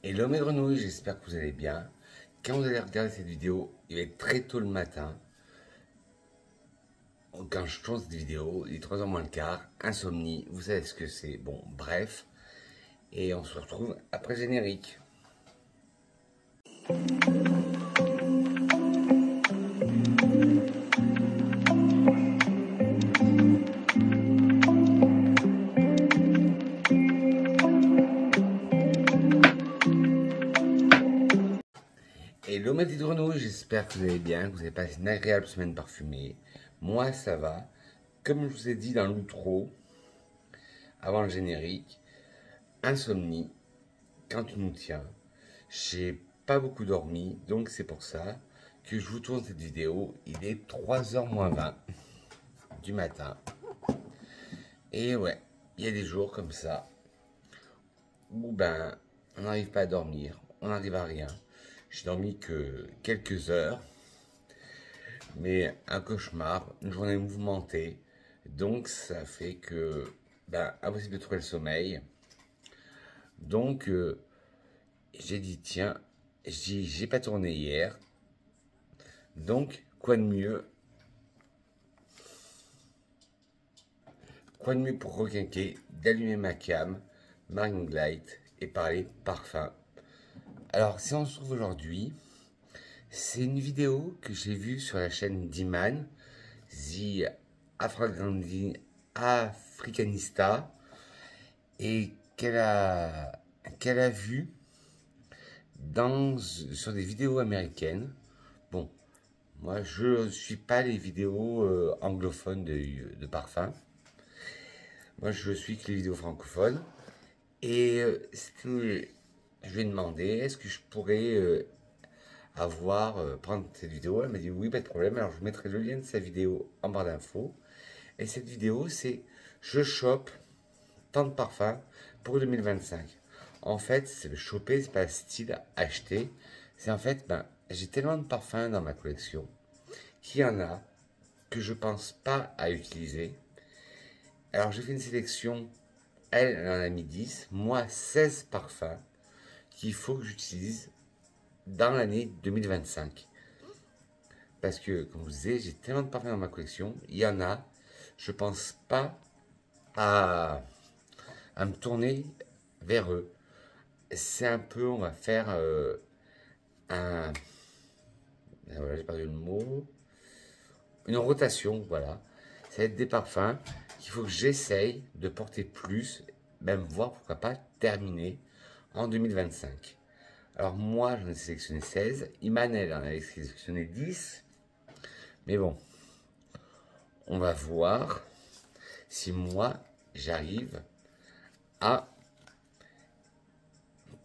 Hello mes grenouilles, j'espère que vous allez bien. Quand vous allez regarder cette vidéo, il va être très tôt le matin. Quand je tourne cette vidéo, il est 3h moins le quart, insomnie, vous savez ce que c'est. Bon, bref. Et on se retrouve après le générique. Hello mes petites grenouilles, j'espère que vous allez bien, que vous avez passé une agréable semaine parfumée. Moi ça va. Comme je vous ai dit dans l'outro, avant le générique, insomnie, quand tu nous tiens. J'ai pas beaucoup dormi, donc c'est pour ça que je vous tourne cette vidéo. Il est 3h moins 20 du matin. Et ouais, il y a des jours comme ça où ben on n'arrive pas à dormir, on n'arrive à rien. J'ai dormi que quelques heures, mais un cauchemar, une journée mouvementée. Donc ça fait que ben impossible de trouver le sommeil. Donc j'ai dit tiens, j'ai pas tourné hier. Donc quoi de mieux pour requinquer d'allumer ma cam, ma ring light et parler parfum. Alors si on se trouve aujourd'hui, c'est une vidéo que j'ai vue sur la chaîne d'Iman, The Africanista, et qu'elle a vue sur des vidéos américaines. Bon, moi je suis pas les vidéos anglophones de parfum. Moi je suis que les vidéos francophones. Et je lui ai demandé, est-ce que je pourrais prendre cette vidéo. Elle m'a dit oui, pas de problème. Alors je vous mettrai le lien de sa vidéo en barre d'infos. Et cette vidéo, c'est je chope tant de parfums pour 2025. En fait, c'est le choper, c'est pas le style acheter. C'est en fait, ben, j'ai tellement de parfums dans ma collection qu'il y en a que je pense pas à utiliser. Alors j'ai fait une sélection. Elle en a mis 10, moi 16 parfums qu'il faut que j'utilise dans l'année 2025. Parce que, comme je vous disais, j'ai tellement de parfums dans ma collection, il y en a, je pense pas à me tourner vers eux. C'est un peu, on va faire voilà, j'ai perdu le mot, une rotation, voilà. Ça va être des parfums qu'il faut que j'essaye de porter plus, même voir pourquoi pas terminer en 2025. Alors moi, j'en ai sélectionné 16. Imanel en avait sélectionné 10. Mais bon, on va voir si moi, j'arrive à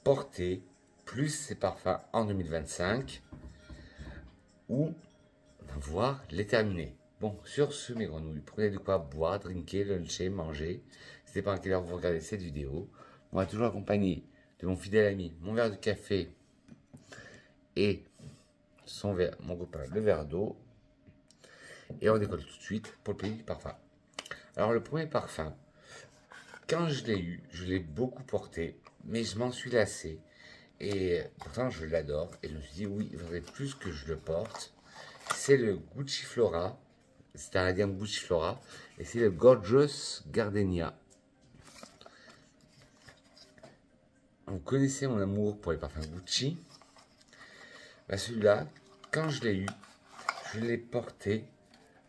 porter plus ces parfums en 2025 ou voir les terminer. Bon, sur ce, mes grenouilles, prenez de quoi boire, drinker, luncher, manger. C'est pas à quelle heure vous regardez cette vidéo. On va toujours accompagné de mon fidèle ami, mon verre de café et son verre, mon copain, le verre d'eau. Et on décolle tout de suite pour le pays du parfum. Alors le premier parfum, quand je l'ai eu, je l'ai beaucoup porté, mais je m'en suis lassé. Et pourtant je l'adore. Et je me suis dit oui, il faudrait plus que je le porte. C'est le Gucci Flora. C'est un radiant Gucci Flora. Et c'est le Gorgeous Gardenia. Vous connaissez mon amour pour les parfums Gucci. Bah celui-là, quand je l'ai eu, je l'ai porté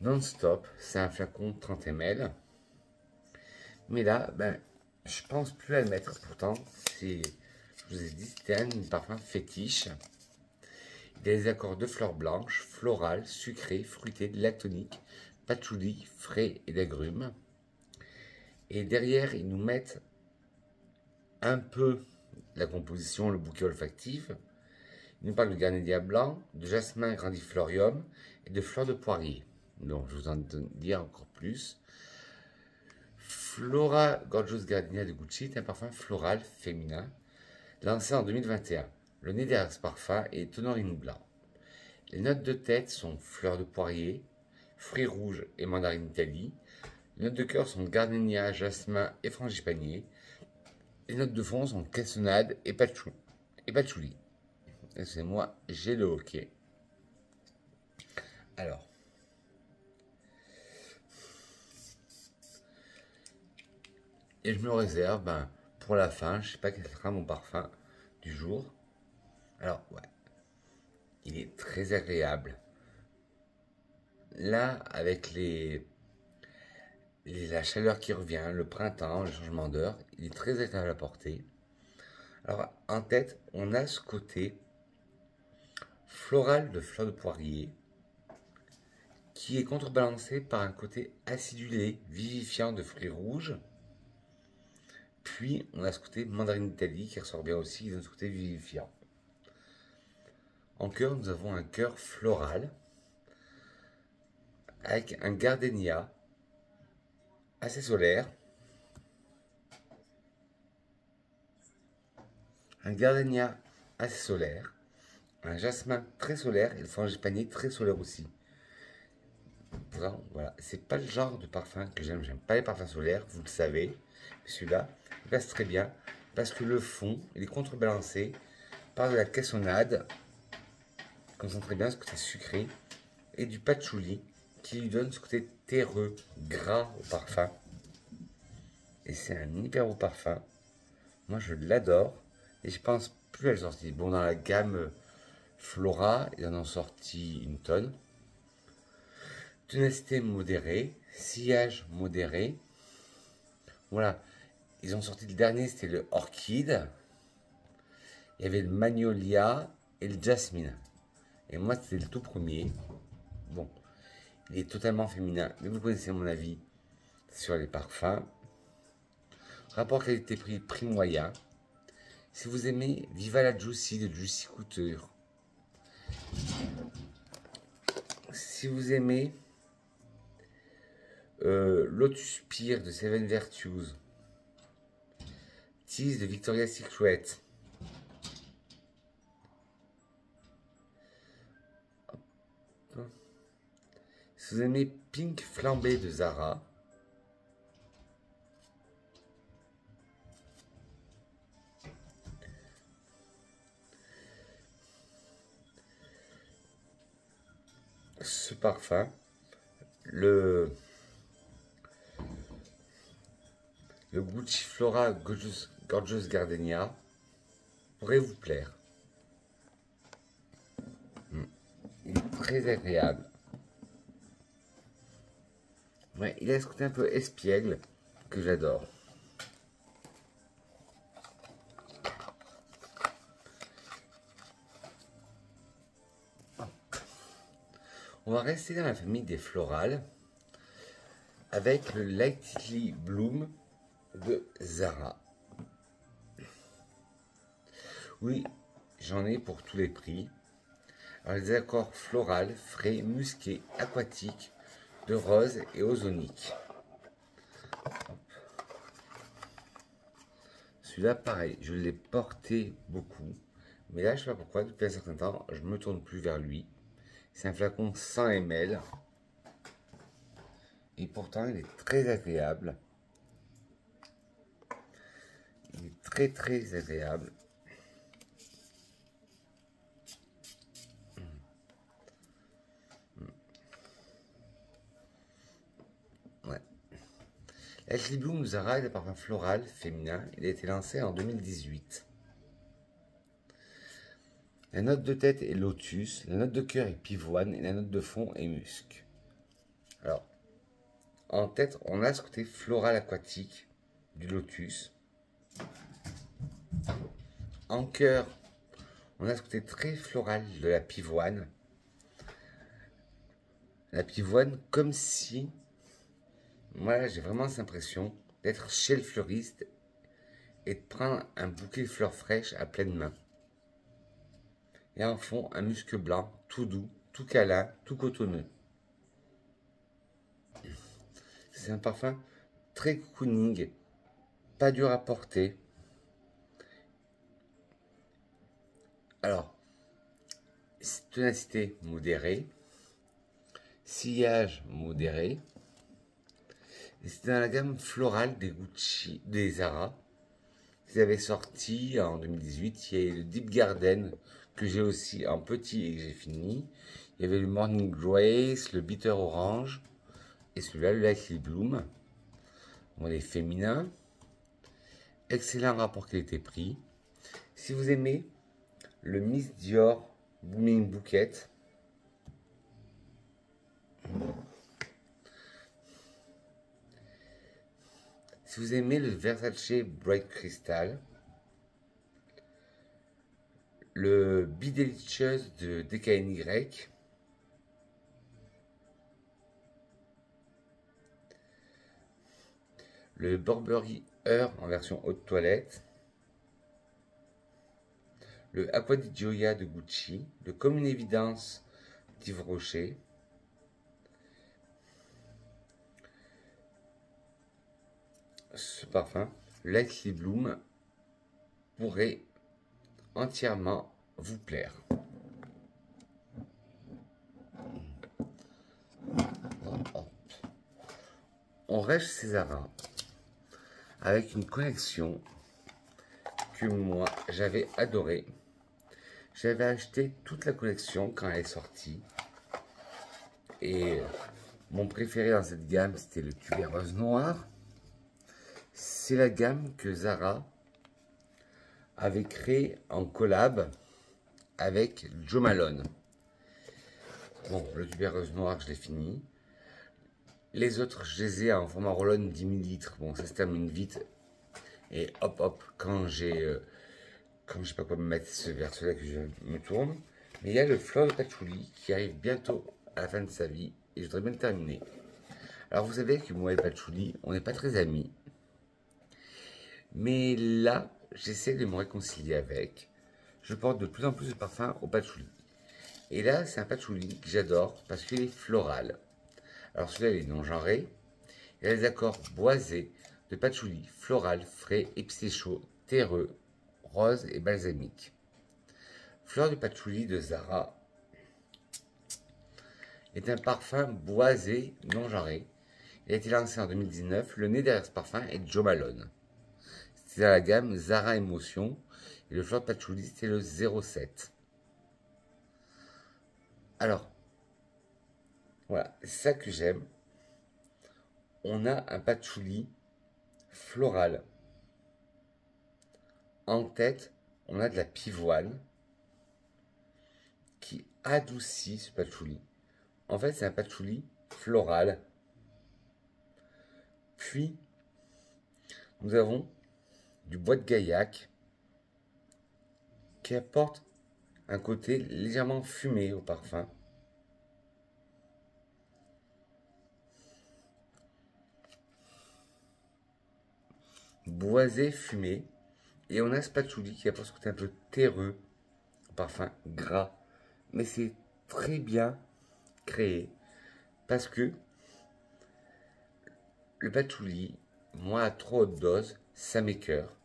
non-stop. C'est un flacon 30 ml. Mais là, ben, je pense plus à le mettre. Pourtant, je vous ai dit, c'était un parfum fétiche. Il a des accords de fleurs blanches, florales, sucrées, fruitées, lactoniques, patchouli, frais et d'agrumes. Et derrière, ils nous mettent un peu la composition, le bouquet olfactif. Ils nous parlent de gardenia blanc, de jasmin grandiflorium et de fleurs de poirier. Donc, je vous en dis encore plus. Flora Gorgeous Gardenia de Gucci est un parfum floral féminin lancé en 2021. Le nez derrière ce parfum est honorine blanc. Les notes de tête sont fleurs de poirier, fruits rouges et mandarine Italie. Les notes de cœur sont gardenia, jasmin et frangipanier. Les notes de fond sont cassonade et et patchouli. Excusez-moi, j'ai le hockey. Alors, et je me le réserve pour la fin. Je sais pas quel sera mon parfum du jour. Alors, ouais, il est très agréable. Là, avec la chaleur qui revient, le printemps, le changement d'heure, il est très agréable à porter. Alors, en tête, on a ce côté floral de fleurs de poirier qui est contrebalancé par un côté acidulé, vivifiant de fruits rouges. Puis, on a ce côté mandarine d'Italie qui ressort bien aussi, qui donne ce côté vivifiant. En cœur, nous avons un cœur floral avec un gardénia assez solaire. Un gardénia assez solaire. Un jasmin très solaire et le frangipanier très solaire aussi. Vraiment, voilà. C'est pas le genre de parfum que j'aime. J'aime pas les parfums solaires, vous le savez. Mais celui-là, il passe très bien parce que le fond, il est contrebalancé par de la cassonade, comme ça très bien ce côté sucré, et du patchouli qui lui donne ce côté terreux, gras au parfum. Et c'est un hyper beau parfum. Moi, je l'adore. Et je pense plus à la sortie. Bon, dans la gamme Flora, ils en ont sorti une tonne. Ténacité modérée, sillage modéré. Voilà, ils ont sorti le dernier, c'était le Orchide. Il y avait le Magnolia et le Jasmine. Et moi, c'était le tout premier. Bon, il est totalement féminin, mais vous connaissez mon avis sur les parfums. Rapport qualité-prix, prix moyen. Si vous aimez Viva la Juicy de Juicy Couture. Si vous aimez Lotus Pear de Seven Virtues. Tease de Victoria's Secret. Si vous aimez Pink Flambé de Zara. Ce parfum, le Gucci Flora Gorgeous Gardenia pourrait vous plaire. Il est très agréable. Ouais, il a ce côté un peu espiègle que j'adore. On va rester dans la famille des florales avec le Lightly Bloom de Zara. Oui, j'en ai pour tous les prix. Alors, les accords florales, frais, musqués, aquatiques, de rose et ozonique. Celui-là, pareil, je l'ai porté beaucoup. Mais là, je ne sais pas pourquoi, depuis un certain temps, je ne me tourne plus vers lui. C'est un flacon 100 ml. Et pourtant, il est très agréable. Il est très très agréable. Ouais. Ashley Bloom Zara est un parfum floral féminin. Il a été lancé en 2018. La note de tête est lotus, la note de cœur est pivoine et la note de fond est musc. Alors, en tête, on a ce côté floral aquatique du lotus. En cœur, on a ce côté très floral de la pivoine. La pivoine, comme si, moi j'ai vraiment cette impression d'être chez le fleuriste et de prendre un bouquet de fleurs fraîches à pleine main. Et en fond, un musc blanc, tout doux, tout câlin, tout cotonneux. C'est un parfum très cocooning, pas dur à porter. Alors, ténacité modérée, sillage modéré. C'est dans la gamme florale des Gucci, des Zara. qu'ils avaient sorti en 2018. Il y a le Deep Garden que j'ai aussi en petit et que j'ai fini. Il y avait le Morning Grace, le Bitter Orange et celui-là, le Lightly Bloom. Bon, les féminins. Excellent rapport qualité-prix. Si vous aimez le Miss Dior Blooming Bouquet, si vous aimez le Versace Bright Crystal, le Be Delicious de DKNY, le Burberry Heure en version haute toilette, le Aqua di Gioia de Gucci, le Comme une évidence d'Yves Rocher, ce parfum, Lightly Bloom, pourrait entièrement vous plaire. On reste chez Zara avec une collection que moi j'avais adorée. J'avais acheté toute la collection quand elle est sortie. Et mon préféré dans cette gamme, c'était le tubéreuse noir. C'est la gamme que Zara avait créée en collab avec Jo Malone. Bon, le tubéreuse noir, je l'ai fini. Les autres, je les ai en format roll-on 10 ml. Bon, ça se termine vite. Et hop, hop, quand j'ai pas quoi me mettre vers cela que je me tourne. Mais il y a le Fleur de Patchouli qui arrive bientôt à la fin de sa vie. Et je voudrais bien le terminer. Alors vous savez que moi et Patchouli, on n'est pas très amis. Mais là, j'essaie de me réconcilier avec. Je porte de plus en plus de parfums au patchouli. Et là, c'est un patchouli que j'adore parce qu'il est floral. Alors celui-là, il est non-genré. Il a les accords boisés de patchouli, floral, frais, épicé chaud, terreux, rose et balsamique. Fleur de patchouli de Zara est un parfum boisé non-genré. Il a été lancé en 2019. Le nez derrière ce parfum est Jo Malone. C'est dans la gamme Zara Emotion. Et le Fleur de patchouli, c'est le 07. Alors, voilà, c'est ça que j'aime. On a un patchouli floral. En tête, on a de la pivoine qui adoucit ce patchouli. En fait, c'est un patchouli floral. Puis, nous avons du bois de gaillac qui apporte un côté légèrement fumé au parfum. Boisé fumé. Et on a ce patchouli qui apporte ce côté un peu terreux au parfum gras. Mais c'est très bien créé parce que le patchouli, moi à trop haute dose, ça m'écœure.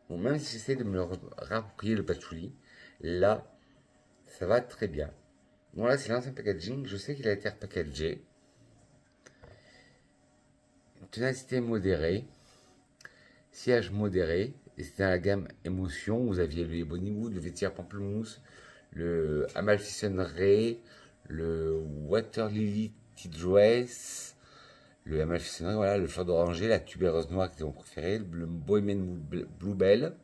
Bon, même si j'essaie de me le rapproprier le patchouli, là, ça va très bien. Bon, là, c'est l'ancien packaging. Je sais qu'il a été repackagé. Ténacité modérée. Sillage modéré. Et c'était dans la gamme émotion. Vous aviez le Ebony Wood, le Vétière Pamplemousse, le Amalfi Ray, le Water Lily Tea Dress, le Amalfi Sunray, voilà, le Fleur d'Oranger, la Tubéreuse Noire qui était mon préféré, le Bohemian Bluebell,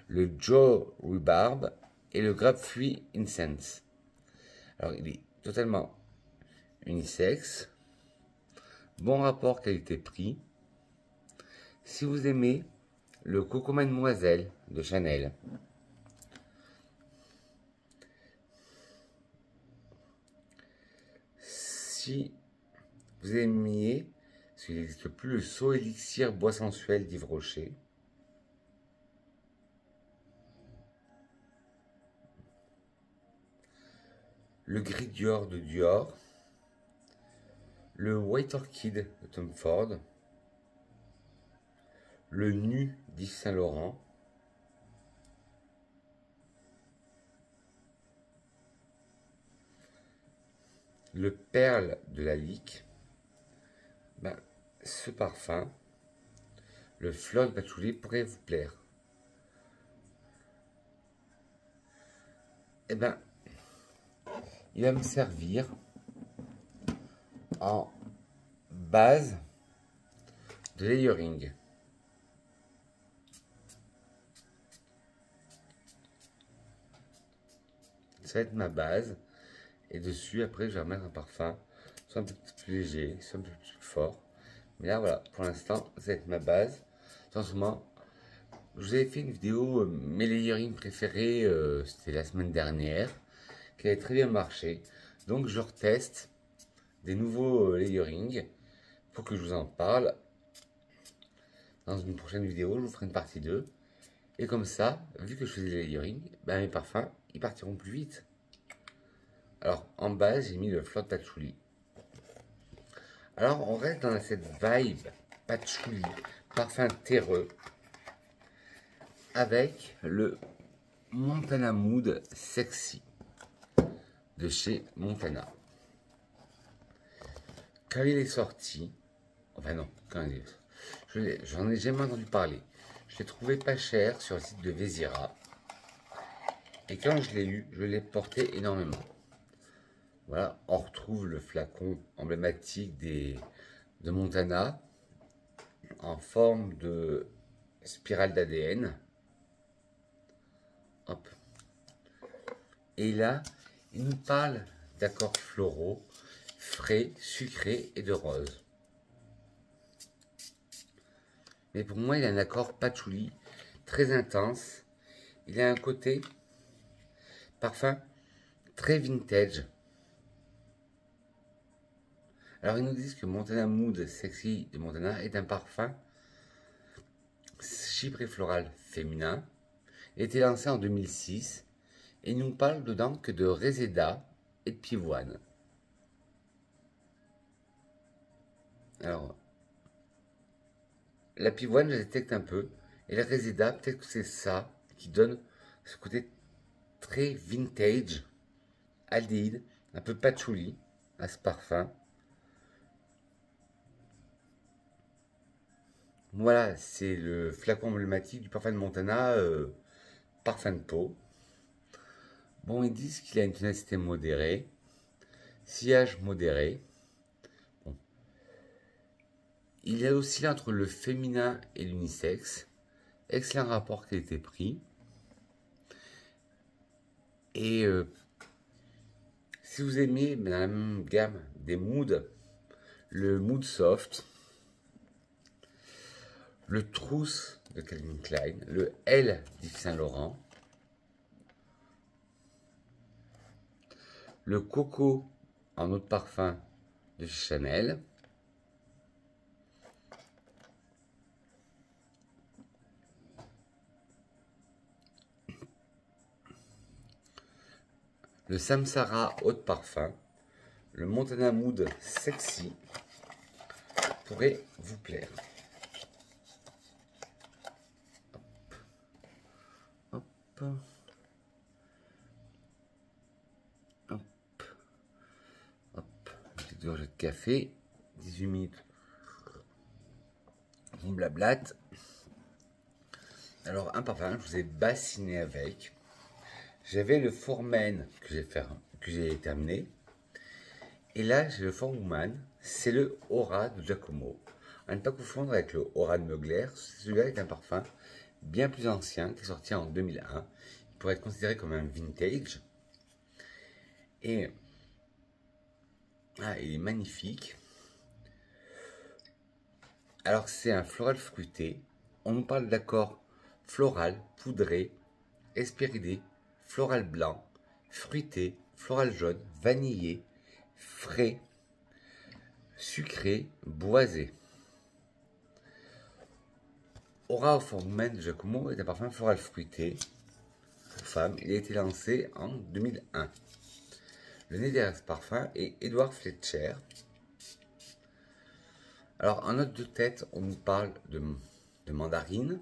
le Joe Rhubarb et le Grapefruit Incense. Alors, il est totalement unisexe. Bon rapport qualité-prix. Si vous aimez le Coco Mademoiselle de Chanel, si vous aimiez, parce qu'il n'existe plus, le Saut Élixir Bois Sensuel d'Yves Rocher, le Gris Dior de Dior, le White Orchid de Tom Ford, le Nu d'Yves Saint Laurent, le Perle de la Lique, ben, ce parfum, le flotte patchouli pourrait vous plaire. Eh ben, il va me servir en base de layering. Ça va être ma base. Et dessus, après, je vais remettre un parfum, soit un peu plus léger, soit un peu plus fort. Mais là, voilà, pour l'instant, ça va être ma base. En ce moment, je vous avais fait une vidéo, mes layering préférés, c'était la semaine dernière, qui avait très bien marché. Donc, je reteste des nouveaux layering pour que je vous en parle. Dans une prochaine vidéo, je vous ferai une partie 2. Et comme ça, vu que je fais des layering, ben, mes parfums, ils partiront plus vite. Alors, en base, j'ai mis le flotte patchouli. Alors, on reste dans cette vibe patchouli, parfum terreux, avec le Montana Mood Sexy de chez Montana. Quand il est sorti, enfin non, quand il est, j'en ai jamais entendu parler. Je l'ai trouvé pas cher sur le site de Vézira. Et quand je l'ai eu, je l'ai porté énormément. Voilà, on retrouve le flacon emblématique de Montana en forme de spirale d'ADN. Hop. Et là, il nous parle d'accords floraux, frais, sucrés et de rose. Mais pour moi, il a un accord patchouli très intense. Il a un côté parfum très vintage. Alors, ils nous disent que Montana Mood Sexy de Montana est un parfum chypré floral féminin. Il a été lancé en 2006 et il nous parle dedans que de réséda et de pivoine. Alors, la pivoine, je la détecte un peu. Et le réséda, peut-être que c'est ça qui donne ce côté très vintage, aldéhyde, un peu patchouli à ce parfum. Voilà, c'est le flacon emblématique du parfum de Montana, parfum de peau. Bon, ils disent qu'il a une tonalité modérée, sillage modéré. Bon. Il est oscillé entre le féminin et l'unisexe. Excellent rapport qualité-prix. Et si vous aimez dans la même gamme des moods, le mood soft, le trousse de Calvin Klein, le L d'Yves Saint Laurent, le coco en eau de parfum de Chanel, le Samsara eau de parfum, le Montana Mood Sexy pourrait vous plaire. Hop, hop, hop, hop. Une petite gorgée de café, 18 minutes. On blablate. Alors, un parfum, je vous ai bassiné avec. J'avais le Foreman que j'ai terminé. Et là, j'ai le Forewoman. C'est le Aura de Giacomo. À ne pas confondre avec le Aura de Mugler. Celui-là est un parfum bien plus ancien, qui est sorti en 2001. Il pourrait être considéré comme un vintage. Et il est magnifique. Alors, c'est un floral fruité. On nous parle d'accord floral, poudré, espéridé, floral blanc, fruité, floral jaune, vanillé, frais, sucré, boisé. Aura Foreman de Giacomo est un parfum floral fruité pour femmes. Il a été lancé en 2001. Le nez derrière ce parfum est Edward Fletcher. Alors, en note de tête, on nous parle de mandarine,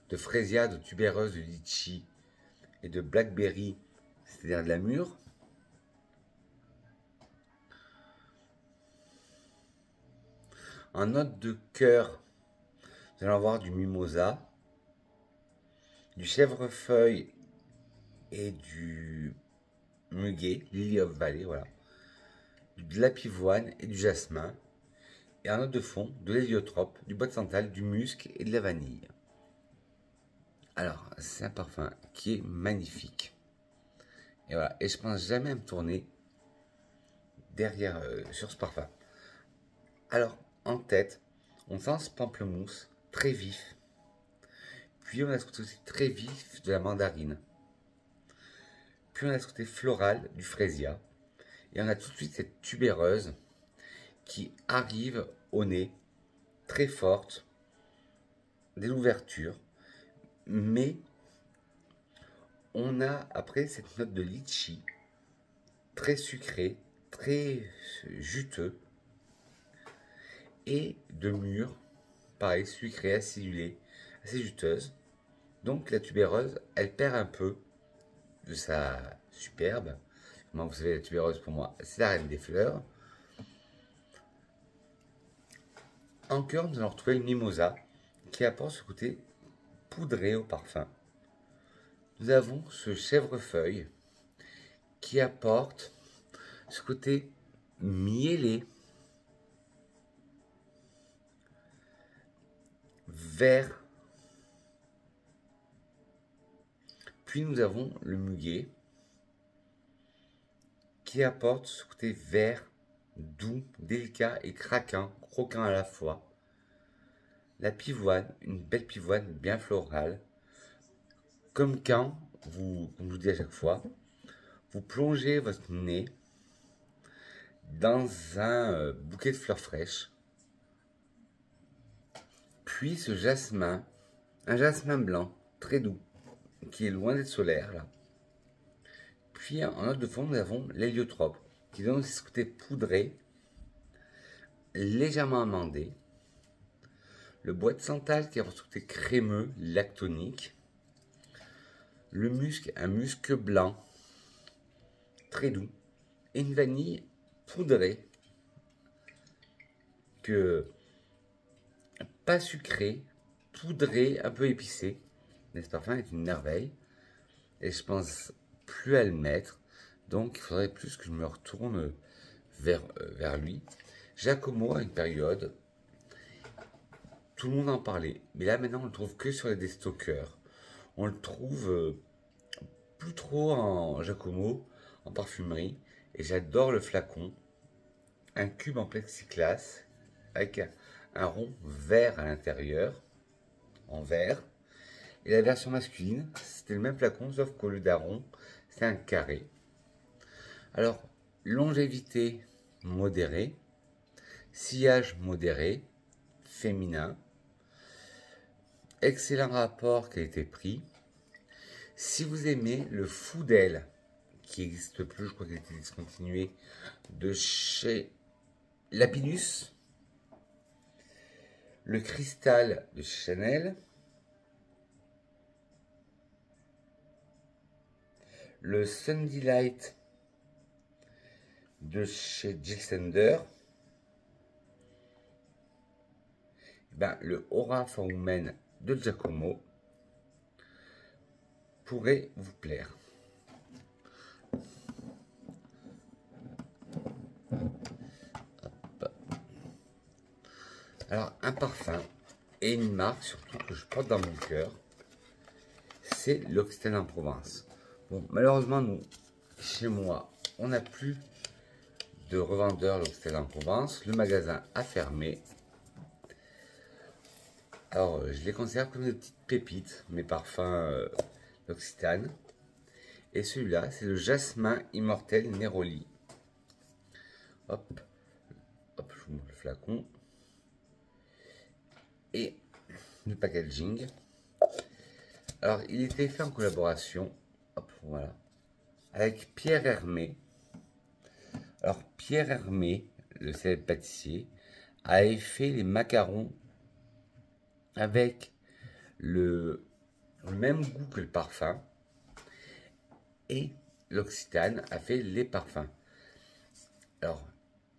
de frésia, de tubéreuse, de litchi et de blackberry, c'est-à-dire de la mûre. En note de cœur, Vous allez avoir du mimosa, du chèvrefeuille et du muguet, Lily of Valley, voilà. De la pivoine et du jasmin. Et en note de fond, de l'héliotrope, du bois de santal, du musc et de la vanille. Alors, c'est un parfum qui est magnifique. Et voilà, et je pense jamais à me tourner derrière sur ce parfum. Alors, en tête, on sent ce pamplemousse très vif. Puis on a ce côté aussi très vif de la mandarine. Puis on a ce côté floral du fraisia. Et on a tout de suite cette tubéreuse qui arrive au nez, très forte, dès l'ouverture. Mais on a après cette note de litchi, très sucrée, très juteux. Et de mûre, pareil, sucrée, acidulée, assez juteuse. Donc la tubéreuse, elle perd un peu de sa superbe. Comment vous savez, la tubéreuse pour moi, c'est la reine des fleurs. En cœur, nous allons retrouver le mimosa qui apporte ce côté poudré au parfum. Nous avons ce chèvrefeuille qui apporte ce côté miellé, vert. Puis nous avons le muguet qui apporte ce côté vert, doux, délicat et craquant, croquant à la fois. La pivoine, une belle pivoine bien florale, comme quand vous, comme je vous dis à chaque fois, vous plongez votre nez dans un bouquet de fleurs fraîches, puis ce jasmin, un jasmin blanc, très doux, qui est loin d'être solaire là. Puis en note de fond, nous avons l'héliotrope, qui donne ce côté poudré, légèrement amandé. Le bois de santal qui a ce côté crémeux, lactonique. Le musc, un musc blanc, très doux. Et une vanille poudrée, que pas sucrée, poudrée, un peu épicée. Mais ce parfum est une merveille. Et je pense plus à le mettre. Donc il faudrait plus que je me retourne vers lui. Giacomo, à une période, tout le monde en parlait. Mais là maintenant on le trouve que sur les déstockers. On le trouve plus trop en Giacomo, en parfumerie. Et j'adore le flacon. Un cube en plexiglas avec un rond vert à l'intérieur, en verre. Et la version masculine, c'était le même flacon, sauf qu'au lieu d'un rond, c'est un carré. Alors, longévité modérée, sillage modéré, féminin, excellent rapport qualité-prix. Si vous aimez le Foudel, qui n'existe plus, je crois qu'il a été discontinué, de chez Lapidus, le cristal de Chanel, le Sunday Light de chez Jil Sander, ben, le Aura for Women de Giacomo pourrait vous plaire. Hop. Alors, un parfum et une marque surtout que je porte dans mon cœur, c'est l'Occitane en Provence. Bon, malheureusement, nous, chez moi, on n'a plus de revendeurs l'Occitane en Provence. Le magasin a fermé. Alors, je les conserve comme des petites pépites, mes parfums d'Occitane. Et celui-là, c'est le Jasmin Immortel Neroli. Hop, hop, je vous montre le flacon. Et le packaging. Alors, il était fait en collaboration, hop, voilà, avec Pierre Hermé. Alors, Pierre Hermé, le célèbre pâtissier, avait fait les macarons avec le même goût que le parfum. Et l'Occitane a fait les parfums. Alors,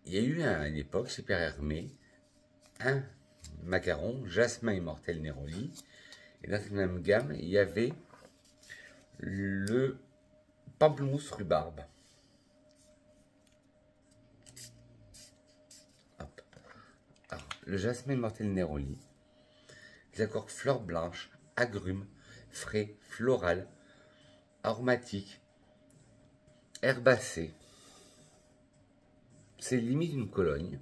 il y a eu à une époque chez Pierre Hermé un macaron, jasmin immortel Neroli. Et dans cette même gamme, il y avait le pamplemousse rhubarbe. Hop. Alors, le jasmin immortel Neroli. Les accords fleurs blanches, agrumes, frais, floral, aromatique, herbacé. C'est limite une Cologne.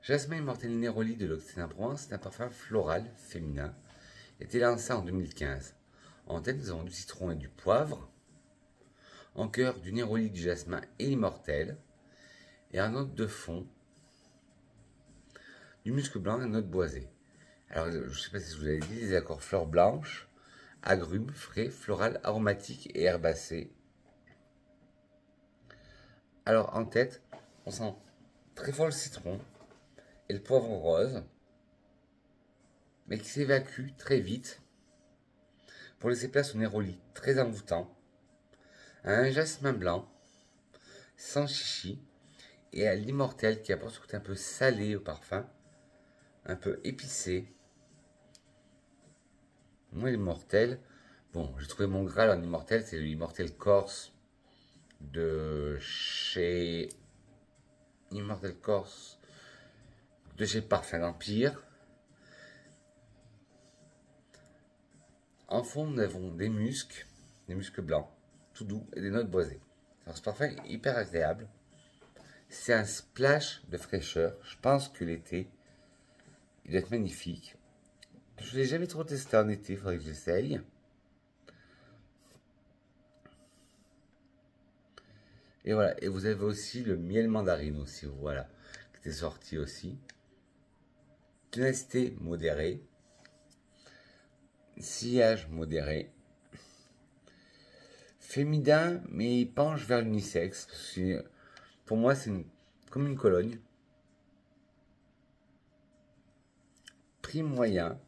Jasmin immortel Neroli de l'Occitane-Provence, c'est un parfum floral féminin. Il a été lancé en 2015. En tête, nous avons du citron et du poivre. En cœur, du Neroli, du jasmin et l'immortel. Et en note de fond, du musc blanc et une note boisée. Alors, je ne sais pas si je vous avais dit, les accords fleurs blanches, agrumes, frais, floral, aromatique et herbacé. Alors, en tête, on sent très fort le citron et le poivre rose, mais qui s'évacue très vite pour laisser place au Neroli très envoûtant, à un jasmin blanc sans chichi et à l'immortel qui apporte ce côté un peu salé au parfum, un peu épicé. Moi, l'immortel, bon, j'ai trouvé mon Graal en immortel, c'est l'immortel Corse de chez Immortel Corse de chez Parfum d'Empire. En fond, nous avons des muscs blancs, tout doux et des notes boisées. Alors, ce parfum est hyper agréable. C'est un splash de fraîcheur. Je pense que l'été, il doit être magnifique. Je ne l'ai jamais trop testé en été, il faudrait que j'essaye. Et voilà, et vous avez aussi le miel mandarine aussi, voilà, qui était sorti aussi. Ténacité modérée. Sillage modéré. Féminin, mais il penche vers l'unisexe. Pour moi, c'est comme une Cologne. Prix moyen.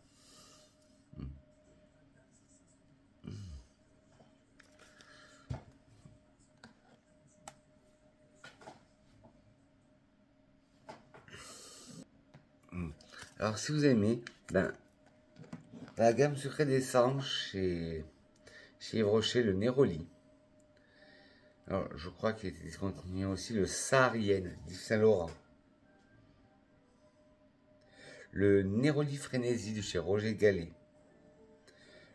Alors, si vous aimez, ben, la gamme sucrée d'essence chez Yves Rocher, le Neroli. Alors, je crois qu'il a été discontinué aussi le Saharienne d'Yves Saint-Laurent. Le Neroli Frénésie de chez Roger Gallet.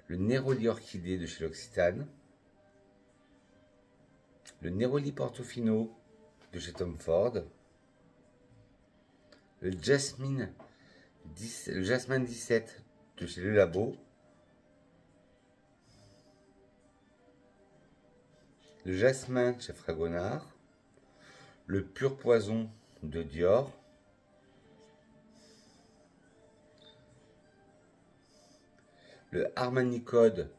Le Neroli Orchidée de chez l'Occitane. Le Neroli Portofino de chez Tom Ford. Le Jasmine 17 de chez Le Labo. Le Jasmin chez Fragonard. Le Pur Poison de Dior. Le Armani Code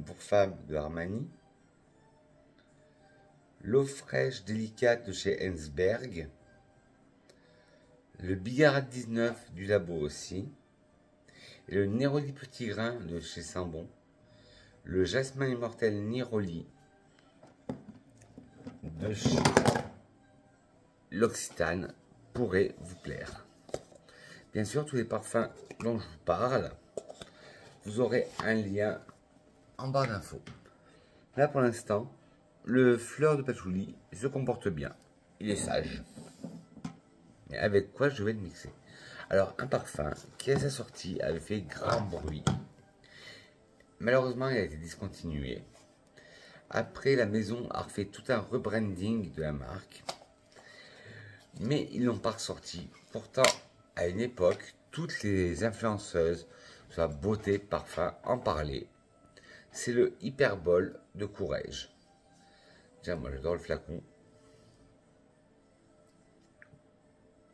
pour femmes de Armani. L'eau fraîche délicate de chez Hensberg. Le Bigarade 19 du Labo aussi. Et le Neroli Petit Grain de chez Sambon. Le Jasmin immortel Neroli de chez l'Occitane pourrait vous plaire. Bien sûr, tous les parfums dont je vous parle, vous aurez un lien en barre d'infos. Là, pour l'instant, le fleur de patchouli se comporte bien. Il est sage. Mais avec quoi je vais le mixer? Alors, un parfum qui à sa sortie avait fait grand bruit. Malheureusement, il a été discontinué. Après, la maison a refait tout un rebranding de la marque. Mais ils l'ont pas ressorti. Pourtant, à une époque, toutes les influenceuses, soit beauté, parfum, en parlaient. C'est le Hyperbol de Courrèges. Déjà, moi j'adore le flacon.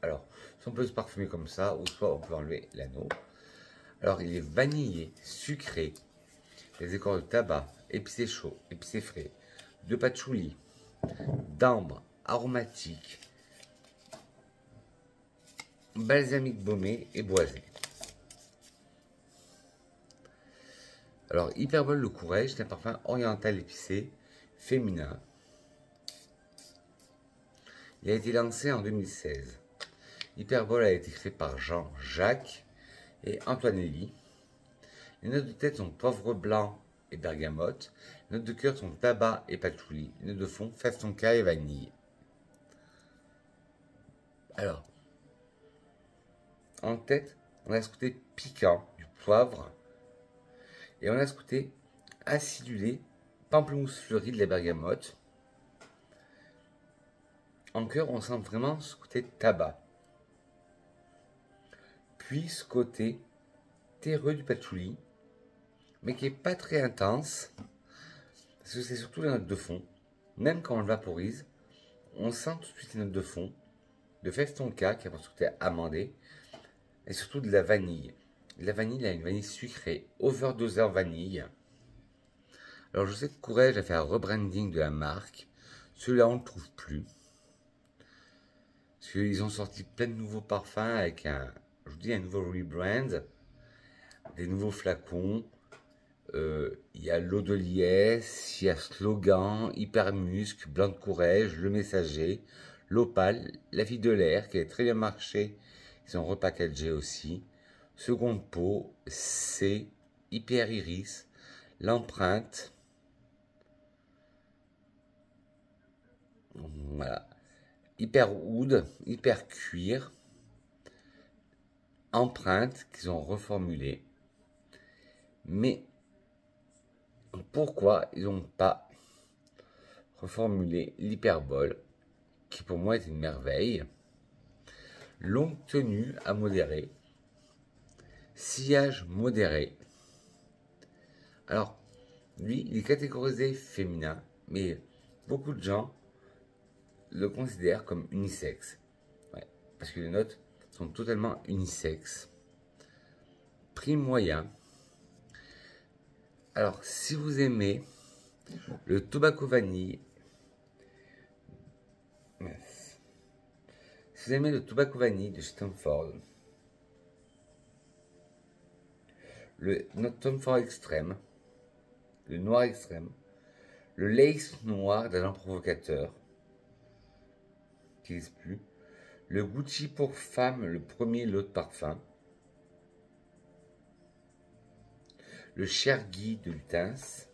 Alors, soit on peut se parfumer comme ça, ou soit on peut enlever l'anneau. Alors, il est vanillé, sucré, les écorces de tabac, épicé chaud, épicé frais, de patchouli, d'ambre, aromatique, balsamique baumé et boisé. Alors, Hyperbol le Courrèges, c'est un parfum oriental épicé, féminin. Il a été lancé en 2016. Hyperbole a été créé par Jean-Jacques et Antoinelli. Les notes de tête sont poivre blanc et bergamote. Les notes de cœur sont tabac et patchouli. Les notes de fond, fève tonka et vanille. Alors, en tête, on a ce côté piquant du poivre. Et on a ce côté acidulé, pamplemousse fleuri de la bergamote. En cœur, on sent vraiment ce côté tabac. Puis ce côté terreux du patchouli, mais qui n'est pas très intense, parce que c'est surtout les notes de fond. Même quand on le vaporise, on sent tout de suite les notes de fond, de fève tonka, qui a ce côté amandé, et surtout de la vanille. La vanille a une vanille sucrée, overdoseur vanille. Alors je sais que Courrèges a fait un rebranding de la marque, celui-là on ne le trouve plus. Parce qu'ils ont sorti plein de nouveaux parfums avec je vous dis, un nouveau rebrand, des nouveaux flacons. Il y a l'eau de liesse, il y a Slogan, Hypermusc, Blanc de Courrèges, Le Messager, l'Opale, La Fille de l'air qui a très bien marché, ils ont repackagé aussi. Seconde peau, C, Hyper Iris, l'empreinte. Voilà. Hyper Oud, Hyper Cuir, empreinte qu'ils ont reformulé. Mais pourquoi ils n'ont pas reformulé l'hyperbole, qui pour moi est une merveille. Longue tenue à modéré, sillage modéré. Alors, lui, il est catégorisé féminin, mais beaucoup de gens le considèrent comme unisexe. Ouais, parce que les notes sont totalement unisexes. Prix moyen. Alors, si vous aimez le tobacco vanille, si vous aimez le tobacco vanille de Stanford, notre Tom Ford extrême, le noir extrême, le lace noir d'agent provocateur, qui n'existe plus, le Gucci pour femme, le premier lot de parfum, le Chergui de Lutens,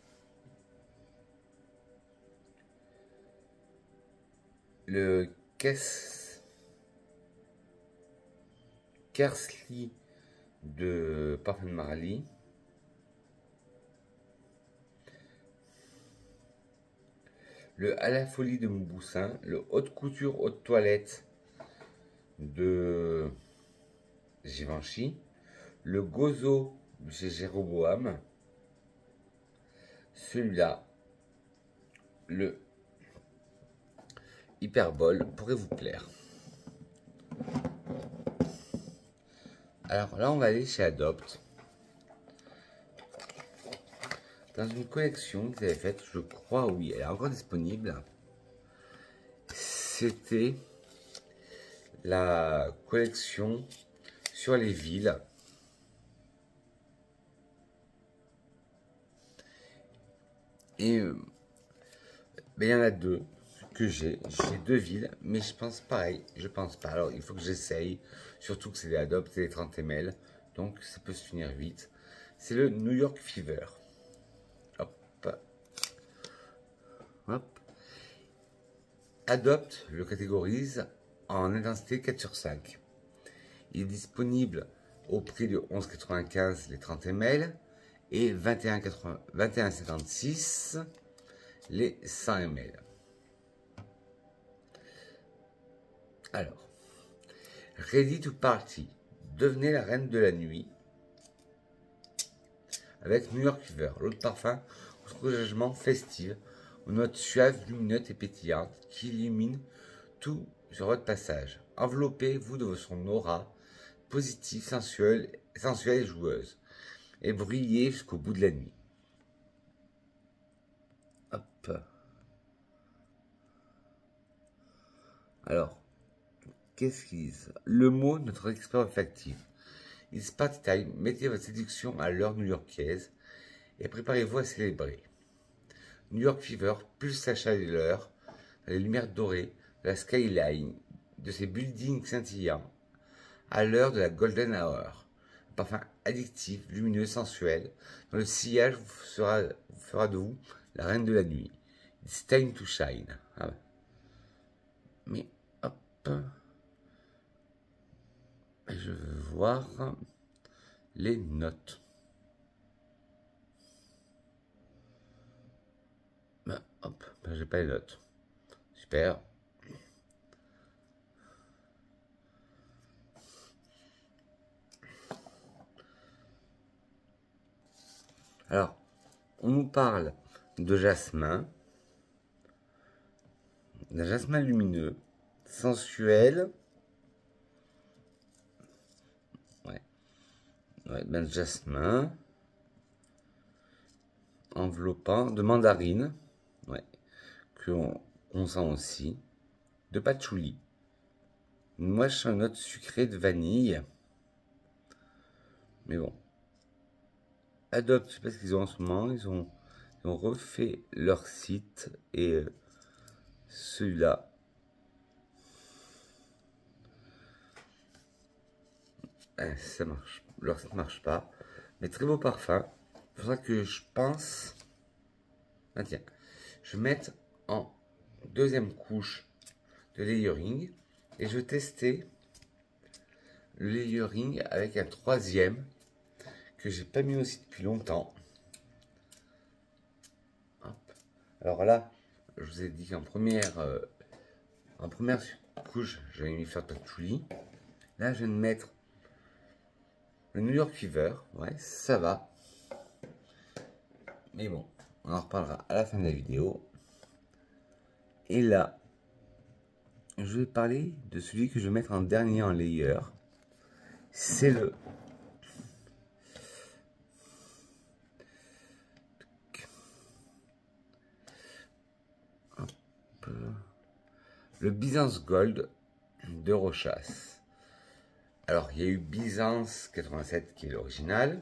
le Kersli de Parfum de Marly, le À la folie de Mouboussin, le haute couture haute toilette de Givenchy, le Gozo de chez Jéroboam, celui-là, le Hyperbole pourrait vous plaire. Alors là, on va aller chez Adopt. Dans une collection qu'ils avaient faite, je crois, oui, elle est encore disponible. C'était la collection sur les villes. Et il y en a deux que j'ai. J'ai deux villes, mais je pense pareil. Je pense pas. Alors il faut que j'essaye. Surtout que c'est des Adopt et des 30 ml. Donc ça peut se finir vite. C'est le New York Fever. Hop. Hop. Adopt le catégorise en intensité 4 sur 5. Il est disponible au prix de 11,95 les 30 ml et 21,56 les 100 ml. Alors, Ready to Party, devenez la reine de la nuit avec New York Fever, l'eau de parfum au soulagement festive, aux notes suaves, lumineuses et pétillantes qui illuminent tout sur votre passage. Enveloppez-vous de son aura positive, sensuelle et joueuse et brillez jusqu'au bout de la nuit. Hop. Alors, qu'est-ce qu'ils disent? Le mot, notre expert olfactif. It's party time, mettez votre séduction à l'heure new-yorkaise et préparez-vous à célébrer. New York Fever pulse sa chaleur dans les lumières dorées de la skyline, de ses buildings scintillants, à l'heure de la golden hour. Un parfum addictif, lumineux, sensuel, dont le sillage vous fera de vous la reine de la nuit. It's time to shine. Ah, mais hop, je veux voir les notes. Ben, hop, ben, j'ai pas les notes. Super. Alors, on nous parle de jasmin, d'un jasmin lumineux, sensuel, ben de jasmin, enveloppant, de mandarine, qu'on sent aussi, de patchouli. Moi, je sens une note sucrée de vanille, mais bon. Adobe, je sais pas ce qu'ils ont en ce moment, ils ont refait leur site et celui-là, ça marche, leur site marche pas, mais très beau parfum. C'est pour ça que je pense, ah tiens, je vais mettre en deuxième couche de layering et je vais tester le layering avec un troisième que j'ai pas mis aussi depuis longtemps. Hop. Alors là, je vous ai dit qu'en première couche, j'avais mis faire patchouli. Là, je viens de mettre le New York Fever. Ouais, ça va. Mais bon, on en reparlera à la fin de la vidéo. Et là, je vais parler de celui que je vais mettre en dernier en layer. C'est le Byzance Gold de Rochas. Alors, il y a eu Byzance 87 qui est l'original.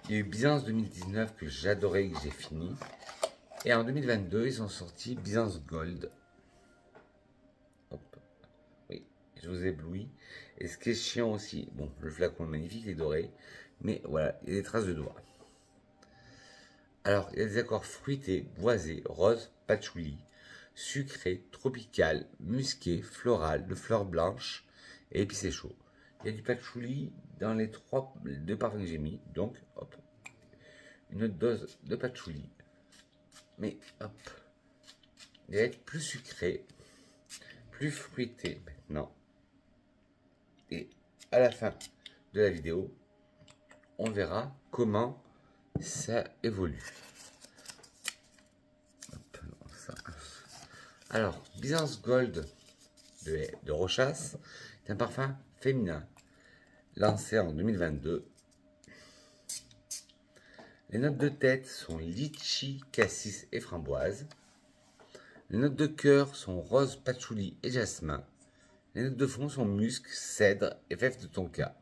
Il y a eu Byzance 2019 que j'adorais et que j'ai fini. Et en 2022, ils ont sorti Byzance Gold. Hop. Oui, je vous éblouis. Et ce qui est chiant aussi, bon, le flacon est magnifique, il est doré. Mais voilà, il y a des traces de doigts. Alors, il y a des accords fruités, boisés, rose, patchouli, sucré, tropical, musqué, floral, de fleurs blanches et épicé chaud. Il y a du patchouli dans les deux parfums que j'ai mis. Donc, hop, une autre dose de patchouli. Mais, hop, il va être plus sucré, plus fruité maintenant. Et à la fin de la vidéo, on verra comment ça évolue. Hop, ça. Alors, Byzance Gold de Rochas est un parfum féminin lancé en 2022. Les notes de tête sont litchi, cassis et framboise. Les notes de cœur sont rose, patchouli et jasmin. Les notes de fond sont musc, cèdre et fève de tonka.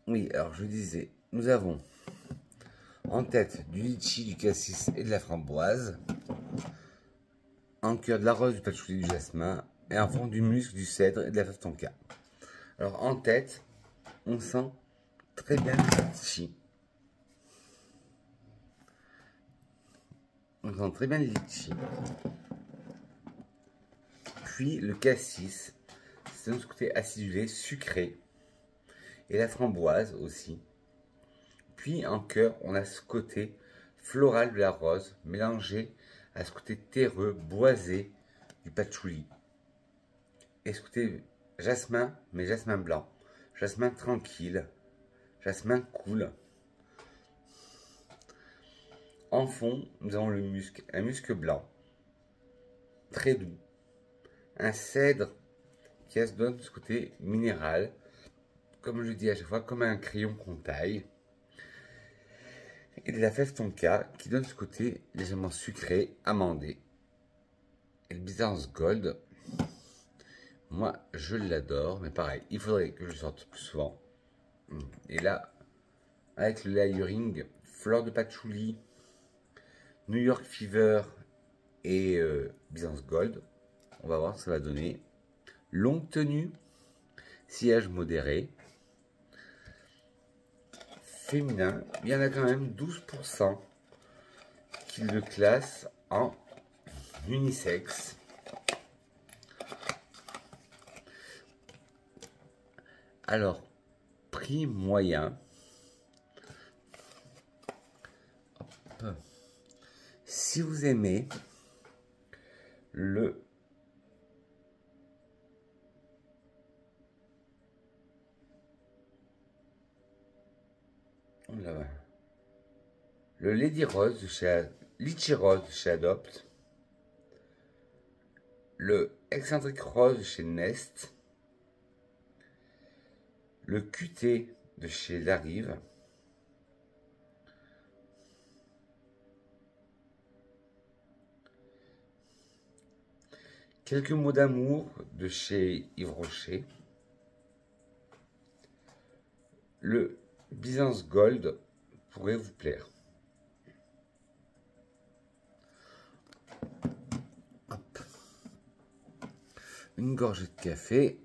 Oui, alors je disais, nous avons en tête du litchi, du cassis et de la framboise. En cœur de la rose, du patchouli et du jasmin. Et en fond du musc, du cèdre et de la fève tonka. Alors en tête, on sent très bien le litchi. On sent très bien le litchi. Puis le cassis, c'est notre côté acidulé, sucré. Et la framboise aussi. Puis en cœur, on a ce côté floral de la rose, mélangé à ce côté terreux, boisé du patchouli. Et ce côté jasmin, mais jasmin blanc. Jasmin tranquille. Jasmin cool. En fond, nous avons le musc, un musc blanc, très doux. Un cèdre qui donne ce côté minéral, comme je dis à chaque fois, comme un crayon qu'on taille. Et de la fève tonka qui donne ce côté légèrement sucré, amandé. Et le Byzance Gold, moi je l'adore, mais pareil, il faudrait que je sorte plus souvent. Et là, avec le layering, fleur de patchouli, New York Fever et Byzance Gold. On va voir ce que ça va donner. Longue tenue, sillage modéré. Féminin, il y en a quand même 12% qui le classent en unisexe. Alors, prix moyen. Hop. Si vous aimez le Lady Rose de chez Litchi Rose de chez Adopt, le Excentric Rose de chez Nest, le QT de chez Larive, quelques mots d'amour de chez Yves Rocher, le Byzance Gold pourrait vous plaire. Hop. Une gorgée de café.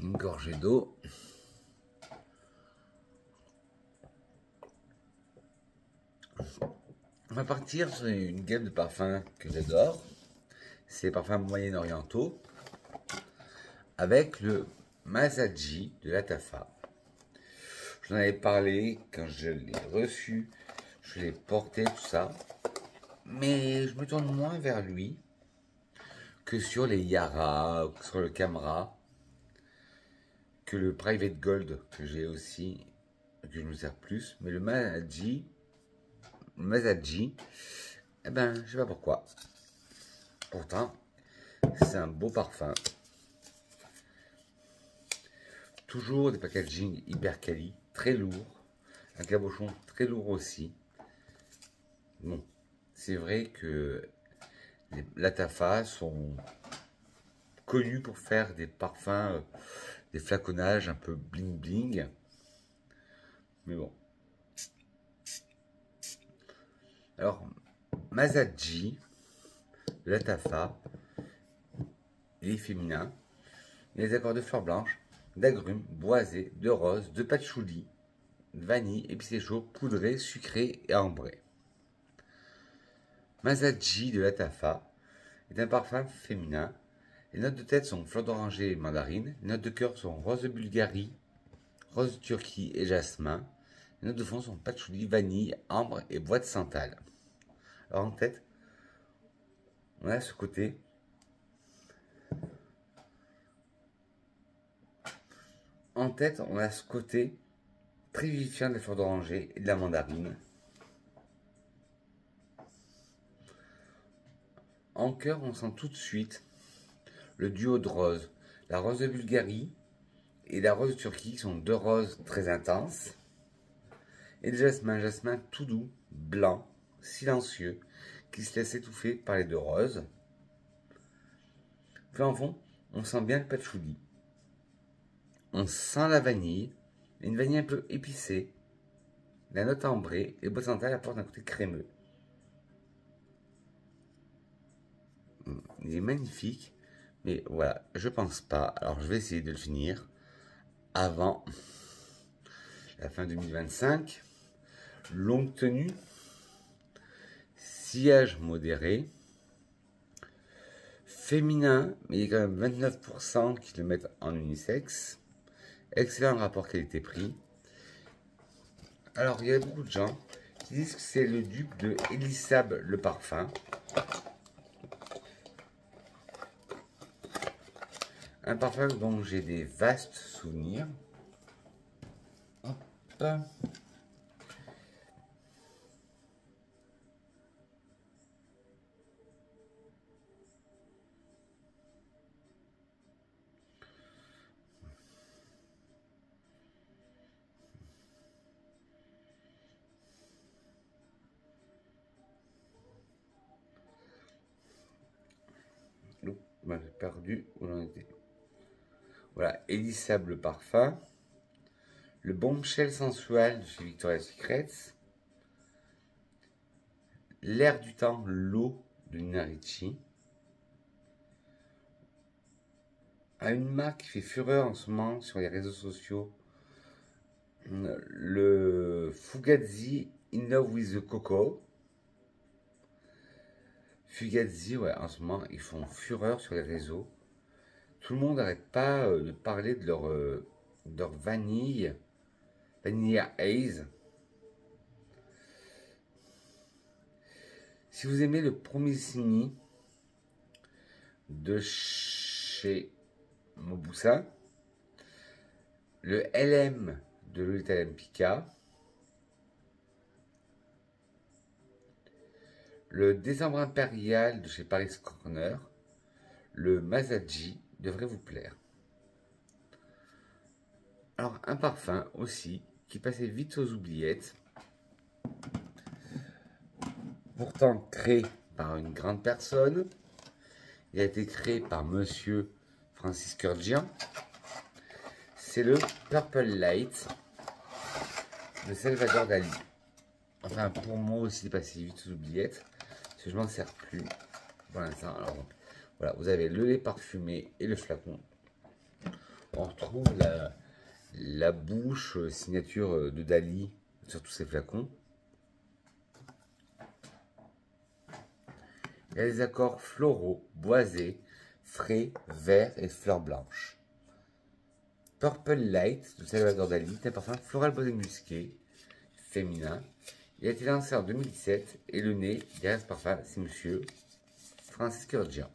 Une gorgée d'eau. On va partir sur une gamme de parfums que j'adore. C'est les parfums moyen-orientaux avec le Masaji de Lattafa. J'en avais parlé quand je l'ai reçu, je l'ai porté, tout ça. Mais je me tourne moins vers lui que sur les Yara, ou sur le Camera, que le Private Gold que j'ai aussi, que je me sers plus. Mais le Masaji, eh ben, je sais pas pourquoi. Pourtant, c'est un beau parfum. Toujours des packaging hyper quali, très lourd. Un cabochon très lourd aussi. Bon, c'est vrai que les Lattafa sont connus pour faire des parfums, des flaconnages un peu bling bling. Mais bon. Alors, Masaji de Lattafa, il est féminin. Il y a des accords de fleurs blanches, d'agrumes, boisés, de roses, de patchouli, de vanille, épicé chaud, poudré, sucré et ambré. Masaji de Lattafa est un parfum féminin. Les notes de tête sont fleurs d'oranger et mandarine. Les notes de cœur sont rose de Bulgarie, rose de Turquie et jasmin. Les notes de fond sont patchouli, vanille, ambre et bois de santal. Alors en tête, on a ce côté très vivifiant des fleurs d'oranger et de la mandarine. En cœur, on sent tout de suite le duo de roses. La rose de Bulgarie et la rose de Turquie sont deux roses très intenses. Et le jasmin tout doux, blanc, silencieux, qui se laisse étouffer par les deux roses. Puis en fond, on sent bien le patchouli. On sent la vanille, une vanille un peu épicée, la note ambrée, et le bois de santal apporte un côté crémeux. Il est magnifique, mais voilà, je pense pas. Alors je vais essayer de le finir avant la fin 2025. Longue tenue, sillage modéré, féminin, mais il y a quand même 29% qui le mettent en unisexe. Excellent rapport qualité-prix. Alors, il y a beaucoup de gens qui disent que c'est le dupe de Elisab le parfum. Un parfum dont j'ai des vastes souvenirs. Hop. J'ai perdu où l'on était. Voilà, Elisab le parfum. Le Bombshell sensuel de chez Victoria's Secret. L'air du temps, l'eau de Nina Ricci. À une marque qui fait fureur en ce moment sur les réseaux sociaux, le Fugazi In Love with the Coco. Fugazi, ouais, en ce moment, ils font fureur sur les réseaux. Tout le monde n'arrête pas de parler de leur vanille, Vanilla Haze. Si vous aimez le Promissimi de chez Mobusa, le LM de Lolita Lempicka, le Décembre Impérial de chez Paris Corner, le Masaji devrait vous plaire. Alors un parfum aussi qui passait vite aux oubliettes, pourtant créé par une grande personne. Il a été créé par Monsieur Francis Kurkdjian. C'est le Purple Light de Salvador Dali. Enfin, pour moi aussi, passé vite aux oubliettes, parce que je m'en sers plus pour l'instant. Alors, voilà, vous avez le lait parfumé et le flacon. On retrouve la bouche signature de Dali sur tous ces flacons. Il y a des accords floraux, boisés, frais, verts et fleurs blanches. Purple Light de Salvador Dali est un parfum floral boisé musqué, féminin. Il a été lancé en 2017 et le nez derrière ce parfum, c'est Monsieur Francis Kurkdjian.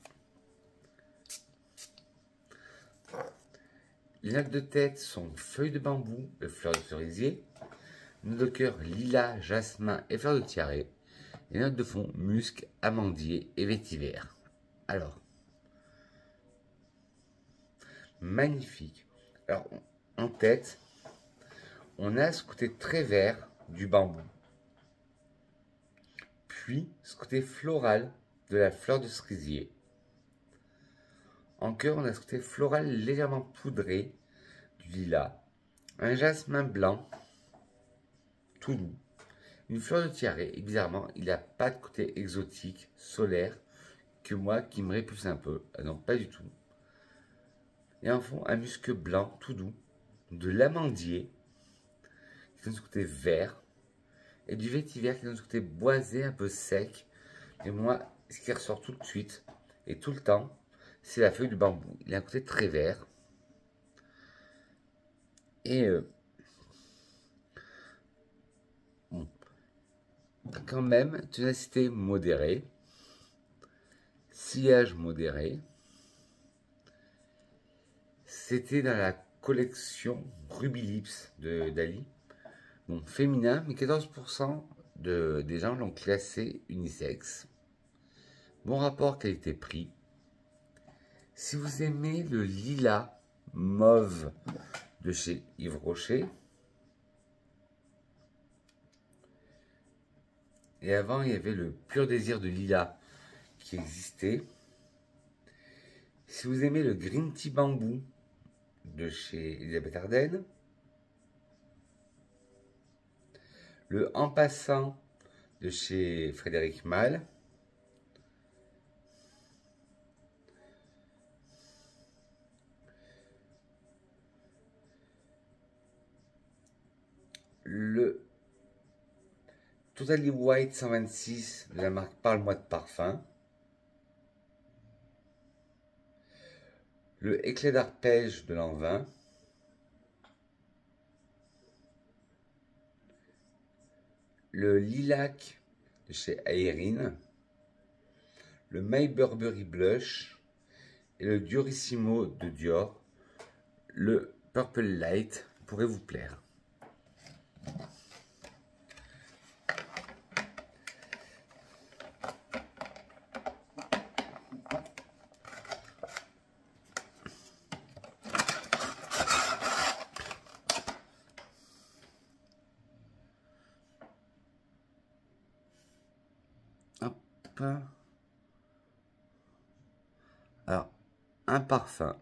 Les notes de tête sont feuilles de bambou et fleurs de cerisier. Notes de cœur lilas, jasmin et fleurs de tiare. Les notes de fond musc, amandier et vétiver. Alors, magnifique. Alors, en tête, on a ce côté très vert du bambou. Puis, ce côté floral de la fleur de cerisier. En cœur, on a ce côté floral légèrement poudré du lilas. Un jasmin blanc, tout doux. Une fleur de tiare, et bizarrement, il n'a pas de côté exotique, solaire, que moi qui me répulse un peu. Ah non, pas du tout. Et en fond, un musc blanc, tout doux, de l'amandier, qui donne ce côté vert, et du vétiver qui donne ce côté boisé, un peu sec. Et moi, ce qui ressort tout de suite, et tout le temps, c'est la feuille de bambou. Il a un côté très vert. Et bon, quand même, ténacité modérée, sillage modéré. C'était dans la collection Ruby Lips de Dali. Bon, féminin, mais 14% des gens l'ont classé unisexe. Bon rapport qualité-prix. Si vous aimez le lilas mauve de chez Yves Rocher, et avant il y avait le pur désir de lilas qui existait. Si vous aimez le green tea bambou de chez Elisabeth Arden, le En Passant de chez Frédéric Malle, le Totally White 126 de la marque Parle-moi de Parfum, le Éclat d'arpège de l'an 20, le Lilac de chez Aérine, le My Burberry Blush et le Diorissimo de Dior. Le Purple Light pourrait vous plaire. Hop. Alors, un parfum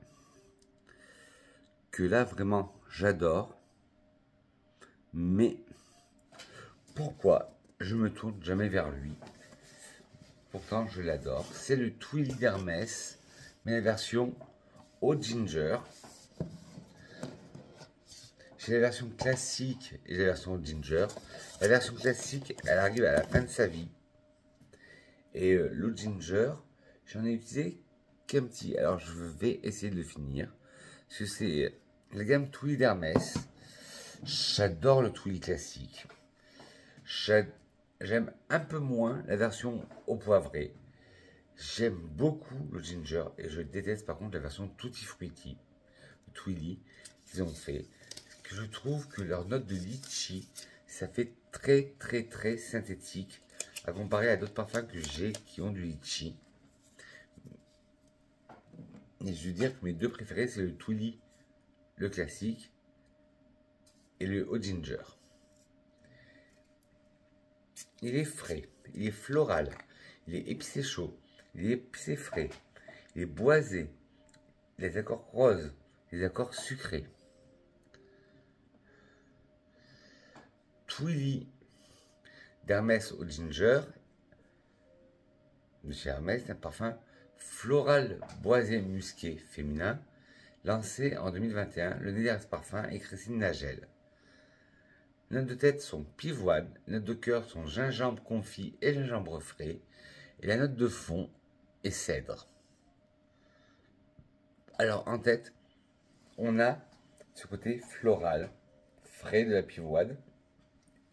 que là vraiment j'adore, Mais pourquoi je me tourne jamais vers lui? Pourtant, je l'adore. C'est le Twilly d'Hermès, mais la version au ginger. J'ai la version classique et la version au ginger. La version classique, elle arrive à la fin de sa vie. Et le ginger, j'en ai utilisé qu'un petit. Alors, je vais essayer de le finir. Parce que c'est la gamme Twilly d'Hermès. J'adore le Twilly classique. J'aime un peu moins la version au poivré. J'aime beaucoup le ginger et je déteste par contre la version Tutti Frutti, Twilly, qu'ils ont fait. Que je trouve que leur note de litchi, ça fait très synthétique à comparer à d'autres parfums que j'ai qui ont du litchi. Et je veux dire que mes deux préférés, c'est le Twilly, le classique, et le au ginger. Il est frais, il est floral, il est épicé chaud, il est épicé frais, il est boisé, les accords roses, les accords sucrés. Twilly d'Hermès au ginger, de chez Hermès, un parfum floral boisé musqué féminin, lancé en 2021. Le nez derrière ce parfum est Christine Nagel. Les notes de tête sont pivoine, les notes de cœur sont gingembre confit et gingembre frais, et la note de fond est cèdre. Alors en tête, on a ce côté floral, frais de la pivoine,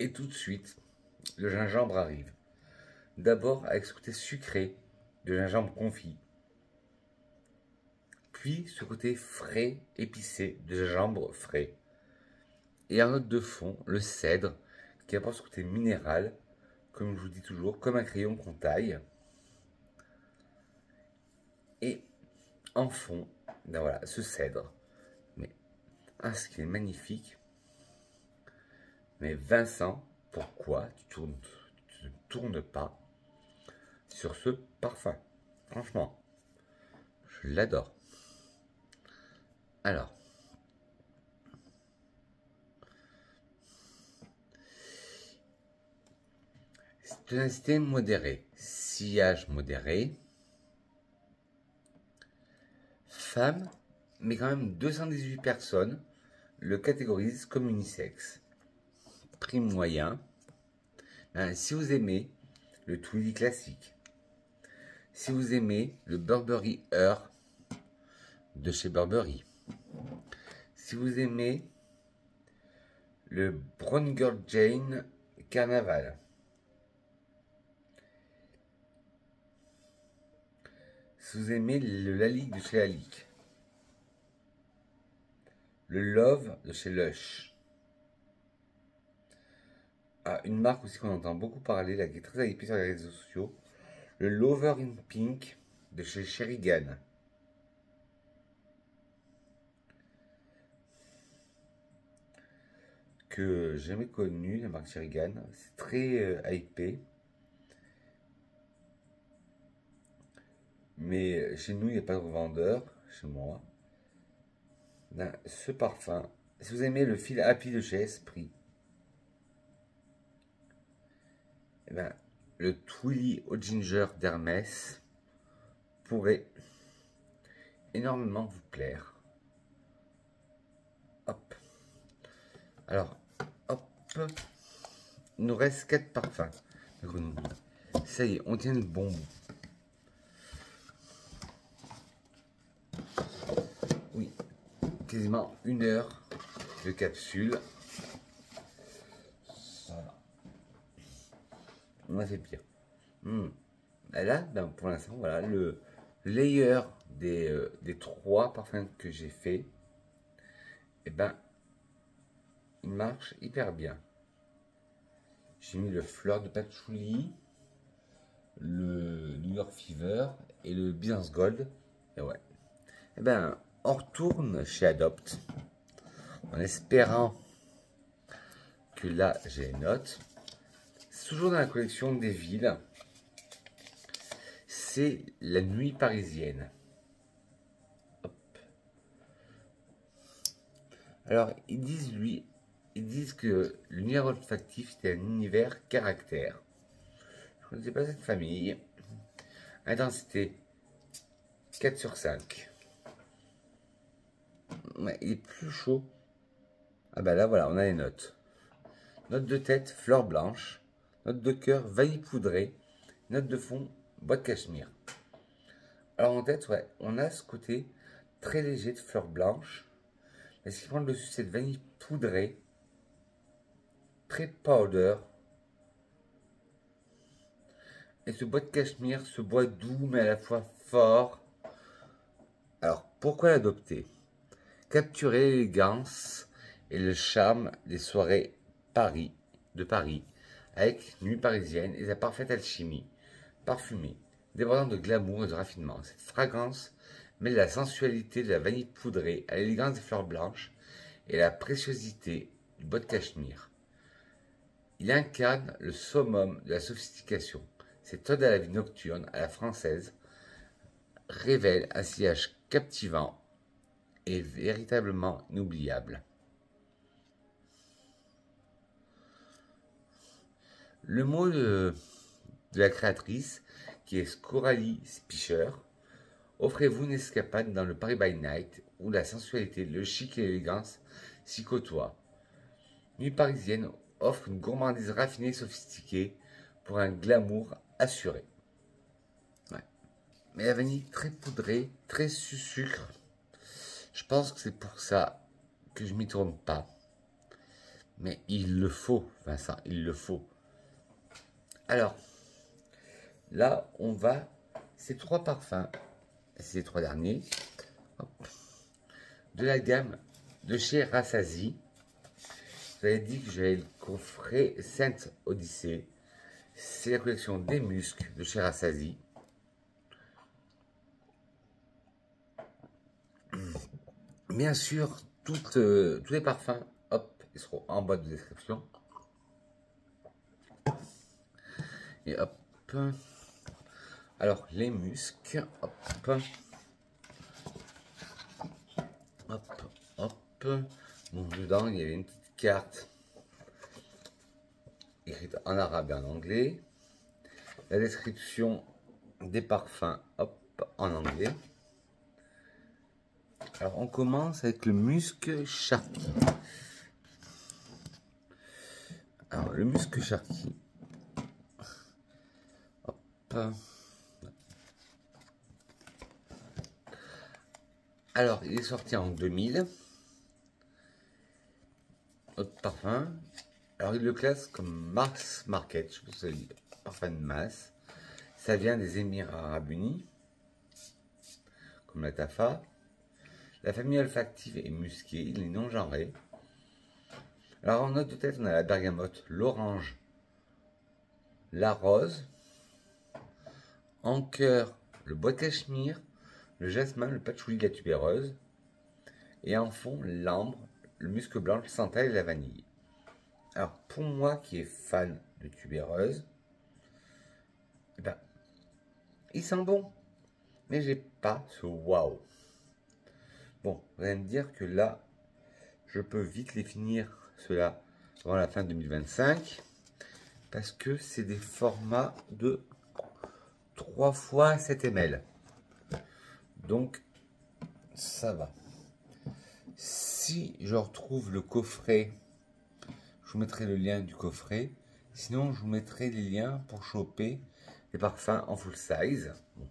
et tout de suite, le gingembre arrive. D'abord avec ce côté sucré de gingembre confit, puis ce côté frais, épicé de gingembre frais. Et en note de fond, le cèdre, qui apporte ce côté minéral, comme je vous dis toujours, comme un crayon qu'on taille. Et en fond, ben voilà, ce cèdre. Mais, ce qui est magnifique. Mais Vincent, pourquoi tu ne tournes pas sur ce parfum? Franchement, je l'adore. Alors, tonalité modérée, sillage modéré, femme, mais quand même 218 personnes le catégorisent comme unisexe. Prix moyen. Si vous aimez le Twilly classique, si vous aimez le Burberry Her de chez Burberry, si vous aimez le Brown Girl Jane Carnaval, si vous aimez le Lalique de chez Lalique, le Love de chez Lush, une marque aussi qu'on entend beaucoup parler, là, qui est très hypée sur les réseaux sociaux, le Lover in Pink de chez Sheridan. Que j'ai jamais connu, la marque Sheridan. C'est très hypé. Mais chez nous, il n'y a pas de revendeur, chez moi. Ce parfum, si vous aimez le fil Happy de chez Esprit, eh ben, le Twilly au ginger d'Hermès pourrait énormément vous plaire. Hop. Alors, hop. Il nous reste 4 parfums. Ça y est, on tient le bon bout. Oui, quasiment 1 heure de capsule. Voilà. On a fait pire. Et là, ben, pour l'instant, voilà, le layer des 3 parfums que j'ai fait, et ben, il marche hyper bien. J'ai mis le fleur de patchouli, le New York Fever et le Byzance Gold. Et ouais. Et ben, on retourne chez Adopt en espérant que là j'ai les notes. C'est toujours dans la collection des villes. C'est la nuit parisienne. Hop. Alors ils ils disent que l'univers olfactif c'est un univers caractère. Je ne connaissais pas cette famille. Intensité 4 sur 5. Ouais, il est plus chaud. Ah bah là voilà, on a les notes. Note de tête, fleur blanche. Note de cœur, vanille poudrée. Note de fond, bois de cachemire. Alors en tête, ouais, on a ce côté très léger de fleur blanche. Mais ce qui prend le dessus, c'est de vanille poudrée. Très powder. Et ce bois de cachemire, ce bois doux mais à la fois fort. Alors pourquoi l'adopter? Capturer l'élégance et le charme des soirées de Paris, avec Nuit parisienne et sa parfaite alchimie, parfumée, débordant de glamour et de raffinement. Cette fragrance mêle la sensualité de la vanille poudrée à l'élégance des fleurs blanches et la préciosité du bois de cachemire. Il incarne le summum de la sophistication. Cette ode à la vie nocturne, à la française, révèle un sillage captivant et véritablement inoubliable. Le mot de la créatrice, qui est Coralie Spicher, offrez-vous une escapade dans le Paris by Night, où la sensualité, le chic et l'élégance s'y côtoient. Nuit parisienne offre une gourmandise raffinée et sophistiquée pour un glamour assuré. Ouais. Mais la vanille très poudrée, très sucre. Je pense que c'est pour ça que je m'y tourne pas. Mais il le faut, Vincent, il le faut. Alors, là, on va, ces trois parfums, ces trois derniers, hop, de la gamme de chez Rassasié. J'avais dit que j'avais le coffret Sainte Odyssée. C'est la collection des muscles de chez Rassasié. Bien sûr, tous les parfums, hop, ils seront en bas de description. Et hop. Alors, les muscles, hop. Hop, hop. Bon, dedans, il y avait une petite carte écrite en arabe et en anglais. La description des parfums, hop, en anglais. Alors, on commence avec le musc Sharky. Alors, le musc Sharky. Hop. Alors, il est sorti en 2000. Autre parfum. Alors, il le classe comme mass market. Je pense que c'est parfum de masse. Ça vient des Émirats Arabes Unis, comme la Tafa. La famille olfactive est musquée, il est non genré. Alors, en note de tête, on a la bergamote, l'orange, la rose. En cœur, le bois de cachemire, le jasmin, le patchouli, la tubéreuse. Et en fond, l'ambre, le musc blanc, le santal et la vanille. Alors, pour moi qui est fan de tubéreuse, eh ben, il sent bon. Mais j'ai pas ce waouh. Bon, vous allez me dire que là, je peux vite les finir, ceux-là, avant la fin 2025. Parce que c'est des formats de 3 fois 7 ml. Donc, ça va. Si je retrouve le coffret, je vous mettrai le lien du coffret. Sinon, je vous mettrai les liens pour choper les parfums en full size. Bon.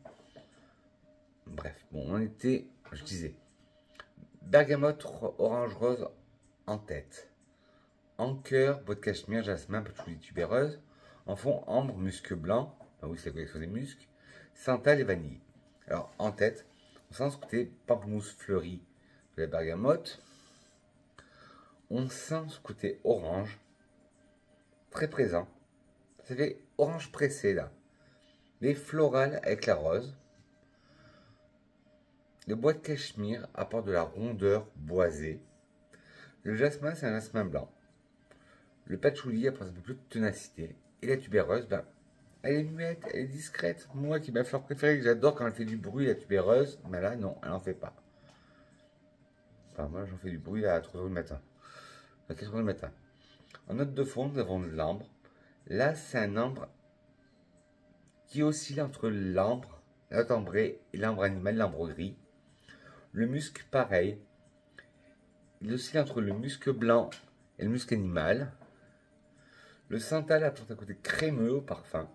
Bref, bon, on était, je disais, bergamote, orange rose en tête. En cœur, bois de cachemire, jasmin, patchouli, tubéreuse. En fond, ambre, musc blanc. Ah oui, c'est la collection des muscles. Santal et vanille. Alors, en tête, on sent ce côté pamplemousse fleuri de la bergamote. On sent ce côté orange, très présent. Ça fait orange pressé, là. Les florales avec la rose. Le bois de cachemire apporte de la rondeur boisée. Le jasmin, c'est un jasmin blanc. Le patchouli apporte un peu plus de ténacité. Et la tubéreuse, ben, elle est muette, elle est discrète. Moi qui est ma fleur préférée, que j'adore quand elle fait du bruit, la tubéreuse, mais là, non, elle n'en fait pas. Enfin, moi, j'en fais du bruit à 3 h du matin. à 4 heures du matin. En note de fond, nous avons l'ambre. Là, c'est un ambre qui oscille entre l'ambre, la note ambrée et l'ambre animal, l'ambre gris. Le musc, pareil. Il oscille entre le musc blanc et le musc animal. Le santal apporte un côté crémeux au parfum.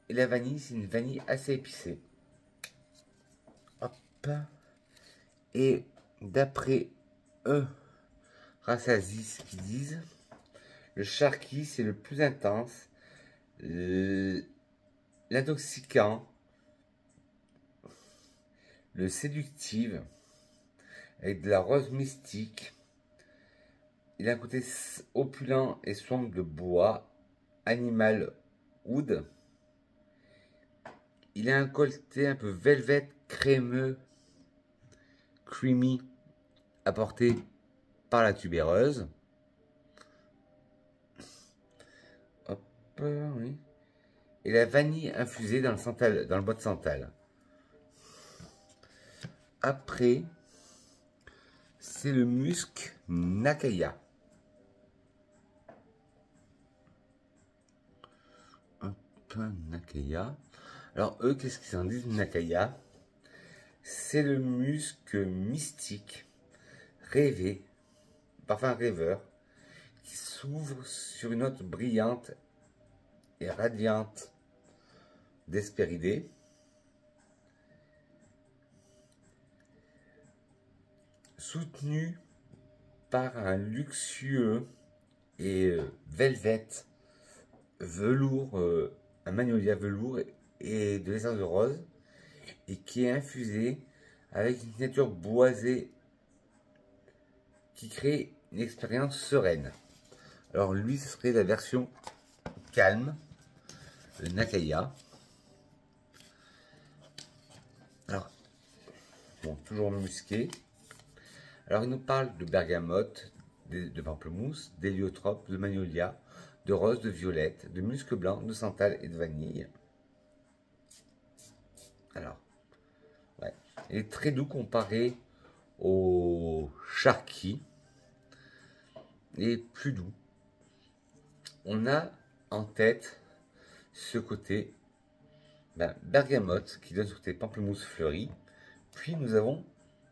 Et la vanille, c'est une vanille assez épicée. Hop. Et d'après eux, Rassasis, qui disent, le charqui, c'est le plus intense, l'intoxicant, le séductif, avec de la rose mystique. Il a un côté opulent et sombre de bois, animal oud. Il a un côté un peu velvet, crémeux, creamy, apporté par la tubéreuse. Hop, oui. Et la vanille infusée dans le santal, dans le bois de santal. Après, c'est le musc Nakaya. Hop, Nakaya. Alors eux, qu'est-ce qu'ils en disent, Nakaya? C'est le musc mystique, rêvé, parfum rêveur, qui s'ouvre sur une note brillante et radiante d'Hespéridée. Soutenu par un luxueux et velvet velours, un magnolia velours et de l'essence de rose, et qui est infusé avec une signature boisée qui crée une expérience sereine. Alors lui, ce serait la version calme, le Nakaya. Alors, bon, toujours musqué. Alors il nous parle de bergamote, de pamplemousse, d'héliotrope, de magnolia, de rose, de violette, de musc blanc, de santal et de vanille. Alors, ouais, il est très doux comparé au charqui. Il est plus doux. On a en tête ce côté bergamote qui donne ce côté pamplemousse fleuri. Puis nous avons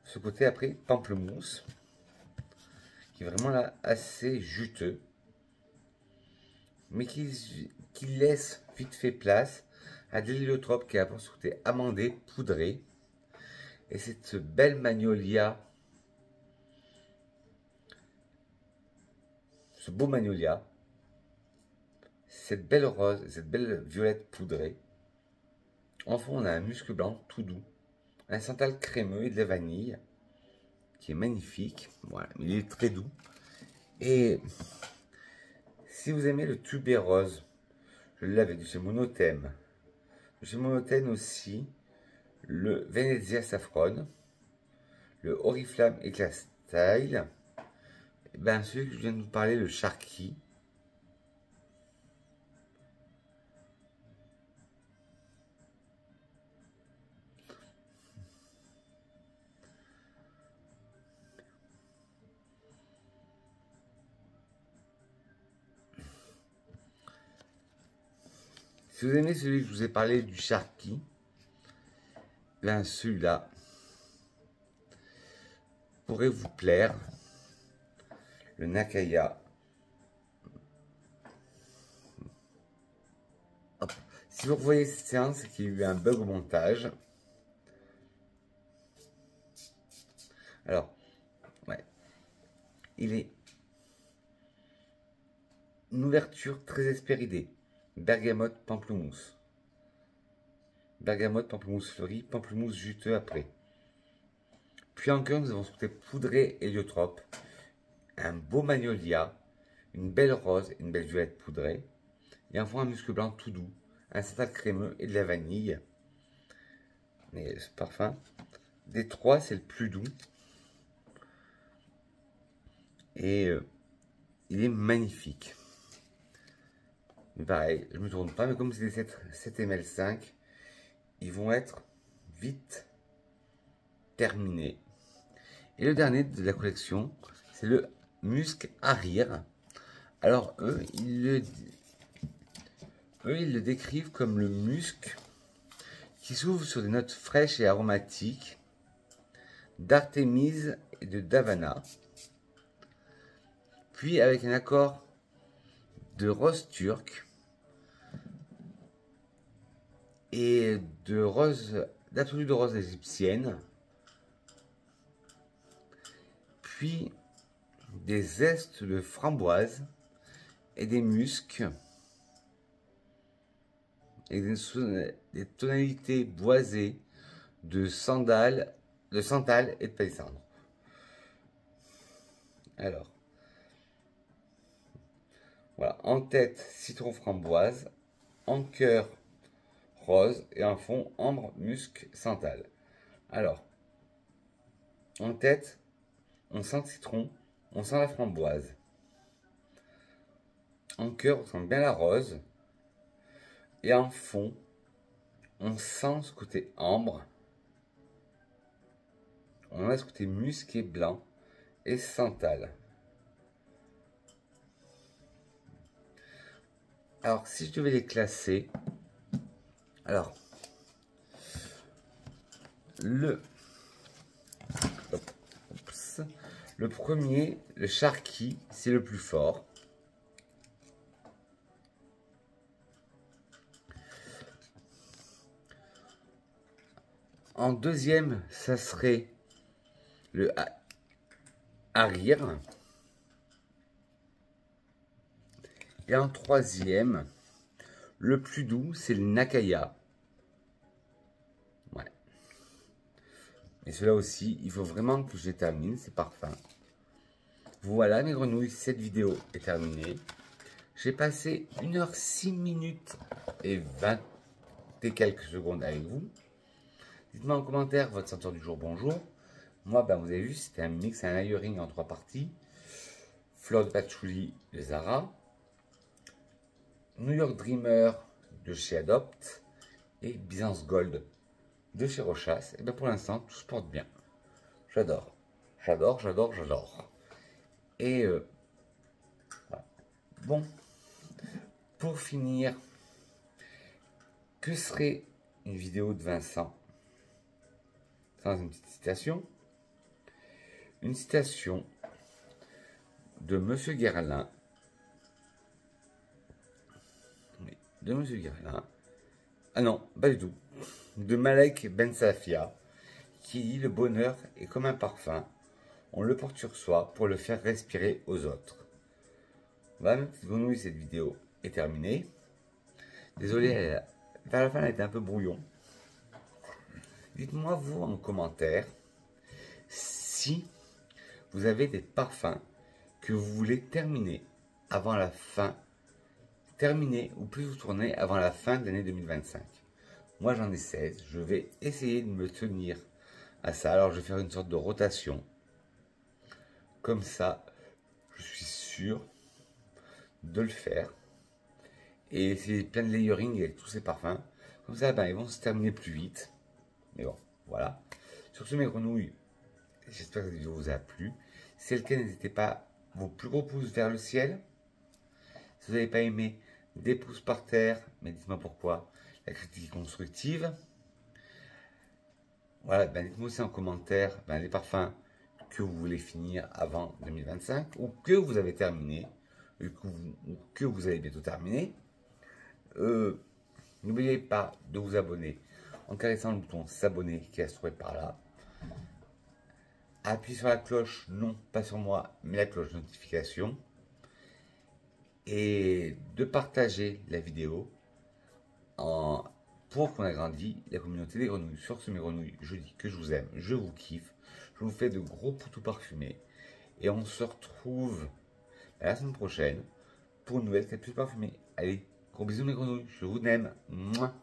ce côté après pamplemousse qui est vraiment là assez juteux, mais qui laisse vite fait place à de l'héliotrope qui apporte ce côté amandé, poudré. Et cette belle magnolia, ce beau magnolia, cette belle rose, cette belle violette poudrée. En fond, on a un musc blanc tout doux, un santal crémeux et de la vanille, qui est magnifique. Voilà, mais il est très doux. Et si vous aimez le tubérose, je l'avais de chez Monothème. De chez Monothème aussi, le Venezia Saffron, le Oriflamme Éclat Style, et ben celui que je viens de vous parler, le Charqui. Si vous aimez celui que je vous ai parlé du Charqui, ben celui-là pourrait vous plaire, le Nakaya. Hop. Si vous revoyez cette séance, c'est qu'il y a eu un bug au montage. Alors, ouais, il est une ouverture très Hespéridée. Bergamote, pamplemousse. Bergamote, pamplemousse fleuri, pamplemousse juteux après. Puis en cœur, nous avons ce côté poudré héliotrope, un beau magnolia, une belle rose, une belle violette poudrée, et enfin un musc blanc tout doux, un santal crémeux et de la vanille. Mais ce parfum, des trois, c'est le plus doux. Et il est magnifique. Mais pareil, je ne me tourne pas, mais comme c'est des 7 ml 5, ils vont être vite terminés. Et le dernier de la collection, c'est le musc à rire. Alors eux, ils le décrivent comme le musc qui s'ouvre sur des notes fraîches et aromatiques d'artémise et de davana, puis avec un accord de rose turque et de rose, d'absolu de rose égyptienne, puis des zestes de framboise et des muscs et des tonalités boisées de santal et de palissandre. Alors, voilà, en tête citron framboise, en cœur rose et en fond ambre, musc, santal. Alors, en tête, on sent le citron, on sent la framboise. En cœur, on sent bien la rose. Et en fond, on sent ce côté ambre. On a ce côté musqué blanc et santal. Alors, si je devais les classer, alors, le premier, le charqui, c'est le plus fort. En deuxième, ça serait le harir. Et en troisième, le plus doux, c'est le nakaya. Ouais. Et cela aussi, il faut vraiment que je les termine, c'est parfum. Voilà mes grenouilles, cette vidéo est terminée. J'ai passé 1h06 et 20 et quelques secondes avec vous. Dites-moi en commentaire votre senteur du jour, bonjour. Moi, ben, vous avez vu, c'était un mix, un layering en 3 parties. Fleur de patchouli de Zara. New York Dreamer de chez Adopt. Et Byzance Gold de chez Rochas. Et bien pour l'instant, tout se porte bien. J'adore. J'adore, j'adore, j'adore. Et voilà. Bon, pour finir, que serait une vidéo de Vincent sans une petite citation? Une citation de Monsieur Guerlain. Oui, de Monsieur Guerlain. Ah non, pas du tout. De Malek Ben Safia, qui dit: le bonheur est comme un parfum. On le porte sur soi pour le faire respirer aux autres. Voilà, mes petites grenouilles, cette vidéo est terminée. Désolé, vers la fin, elle a été un peu brouillon. Dites-moi, vous, en commentaire, si vous avez des parfums que vous voulez terminer avant la fin, terminer ou plus vous tourner avant la fin de l'année 2025. Moi, j'en ai 16. Je vais essayer de me tenir à ça. Alors, je vais faire une sorte de rotation. Comme ça, je suis sûr de le faire. Et c'est plein de layering avec tous ces parfums. Comme ça, ben, ils vont se terminer plus vite. Mais bon, voilà. Sur ce, mes grenouilles, j'espère que cette vidéo vous a plu. Si c'est le cas, n'hésitez pas, vos plus gros pouces vers le ciel. Si vous n'avez pas aimé, des pouces par terre. Mais dites-moi pourquoi. La critique est constructive. Voilà, ben, dites-moi aussi en commentaire ben, les parfums que vous voulez finir avant 2025 ou que vous avez terminé ou que vous allez bientôt terminer. N'oubliez pas de vous abonner en caressant le bouton s'abonner qui va se trouver par là. Appuyez sur la cloche, non pas sur moi, mais la cloche de notification. Et de partager la vidéo pour qu'on agrandisse la communauté des grenouilles. Sur ce, mes grenouilles, je dis que je vous aime, je vous kiffe. Je vous fais de gros poutous parfumés. Et on se retrouve la semaine prochaine pour une nouvelle capsule parfumée. Allez, gros bisous mes grenouilles, je vous aime. Mouah.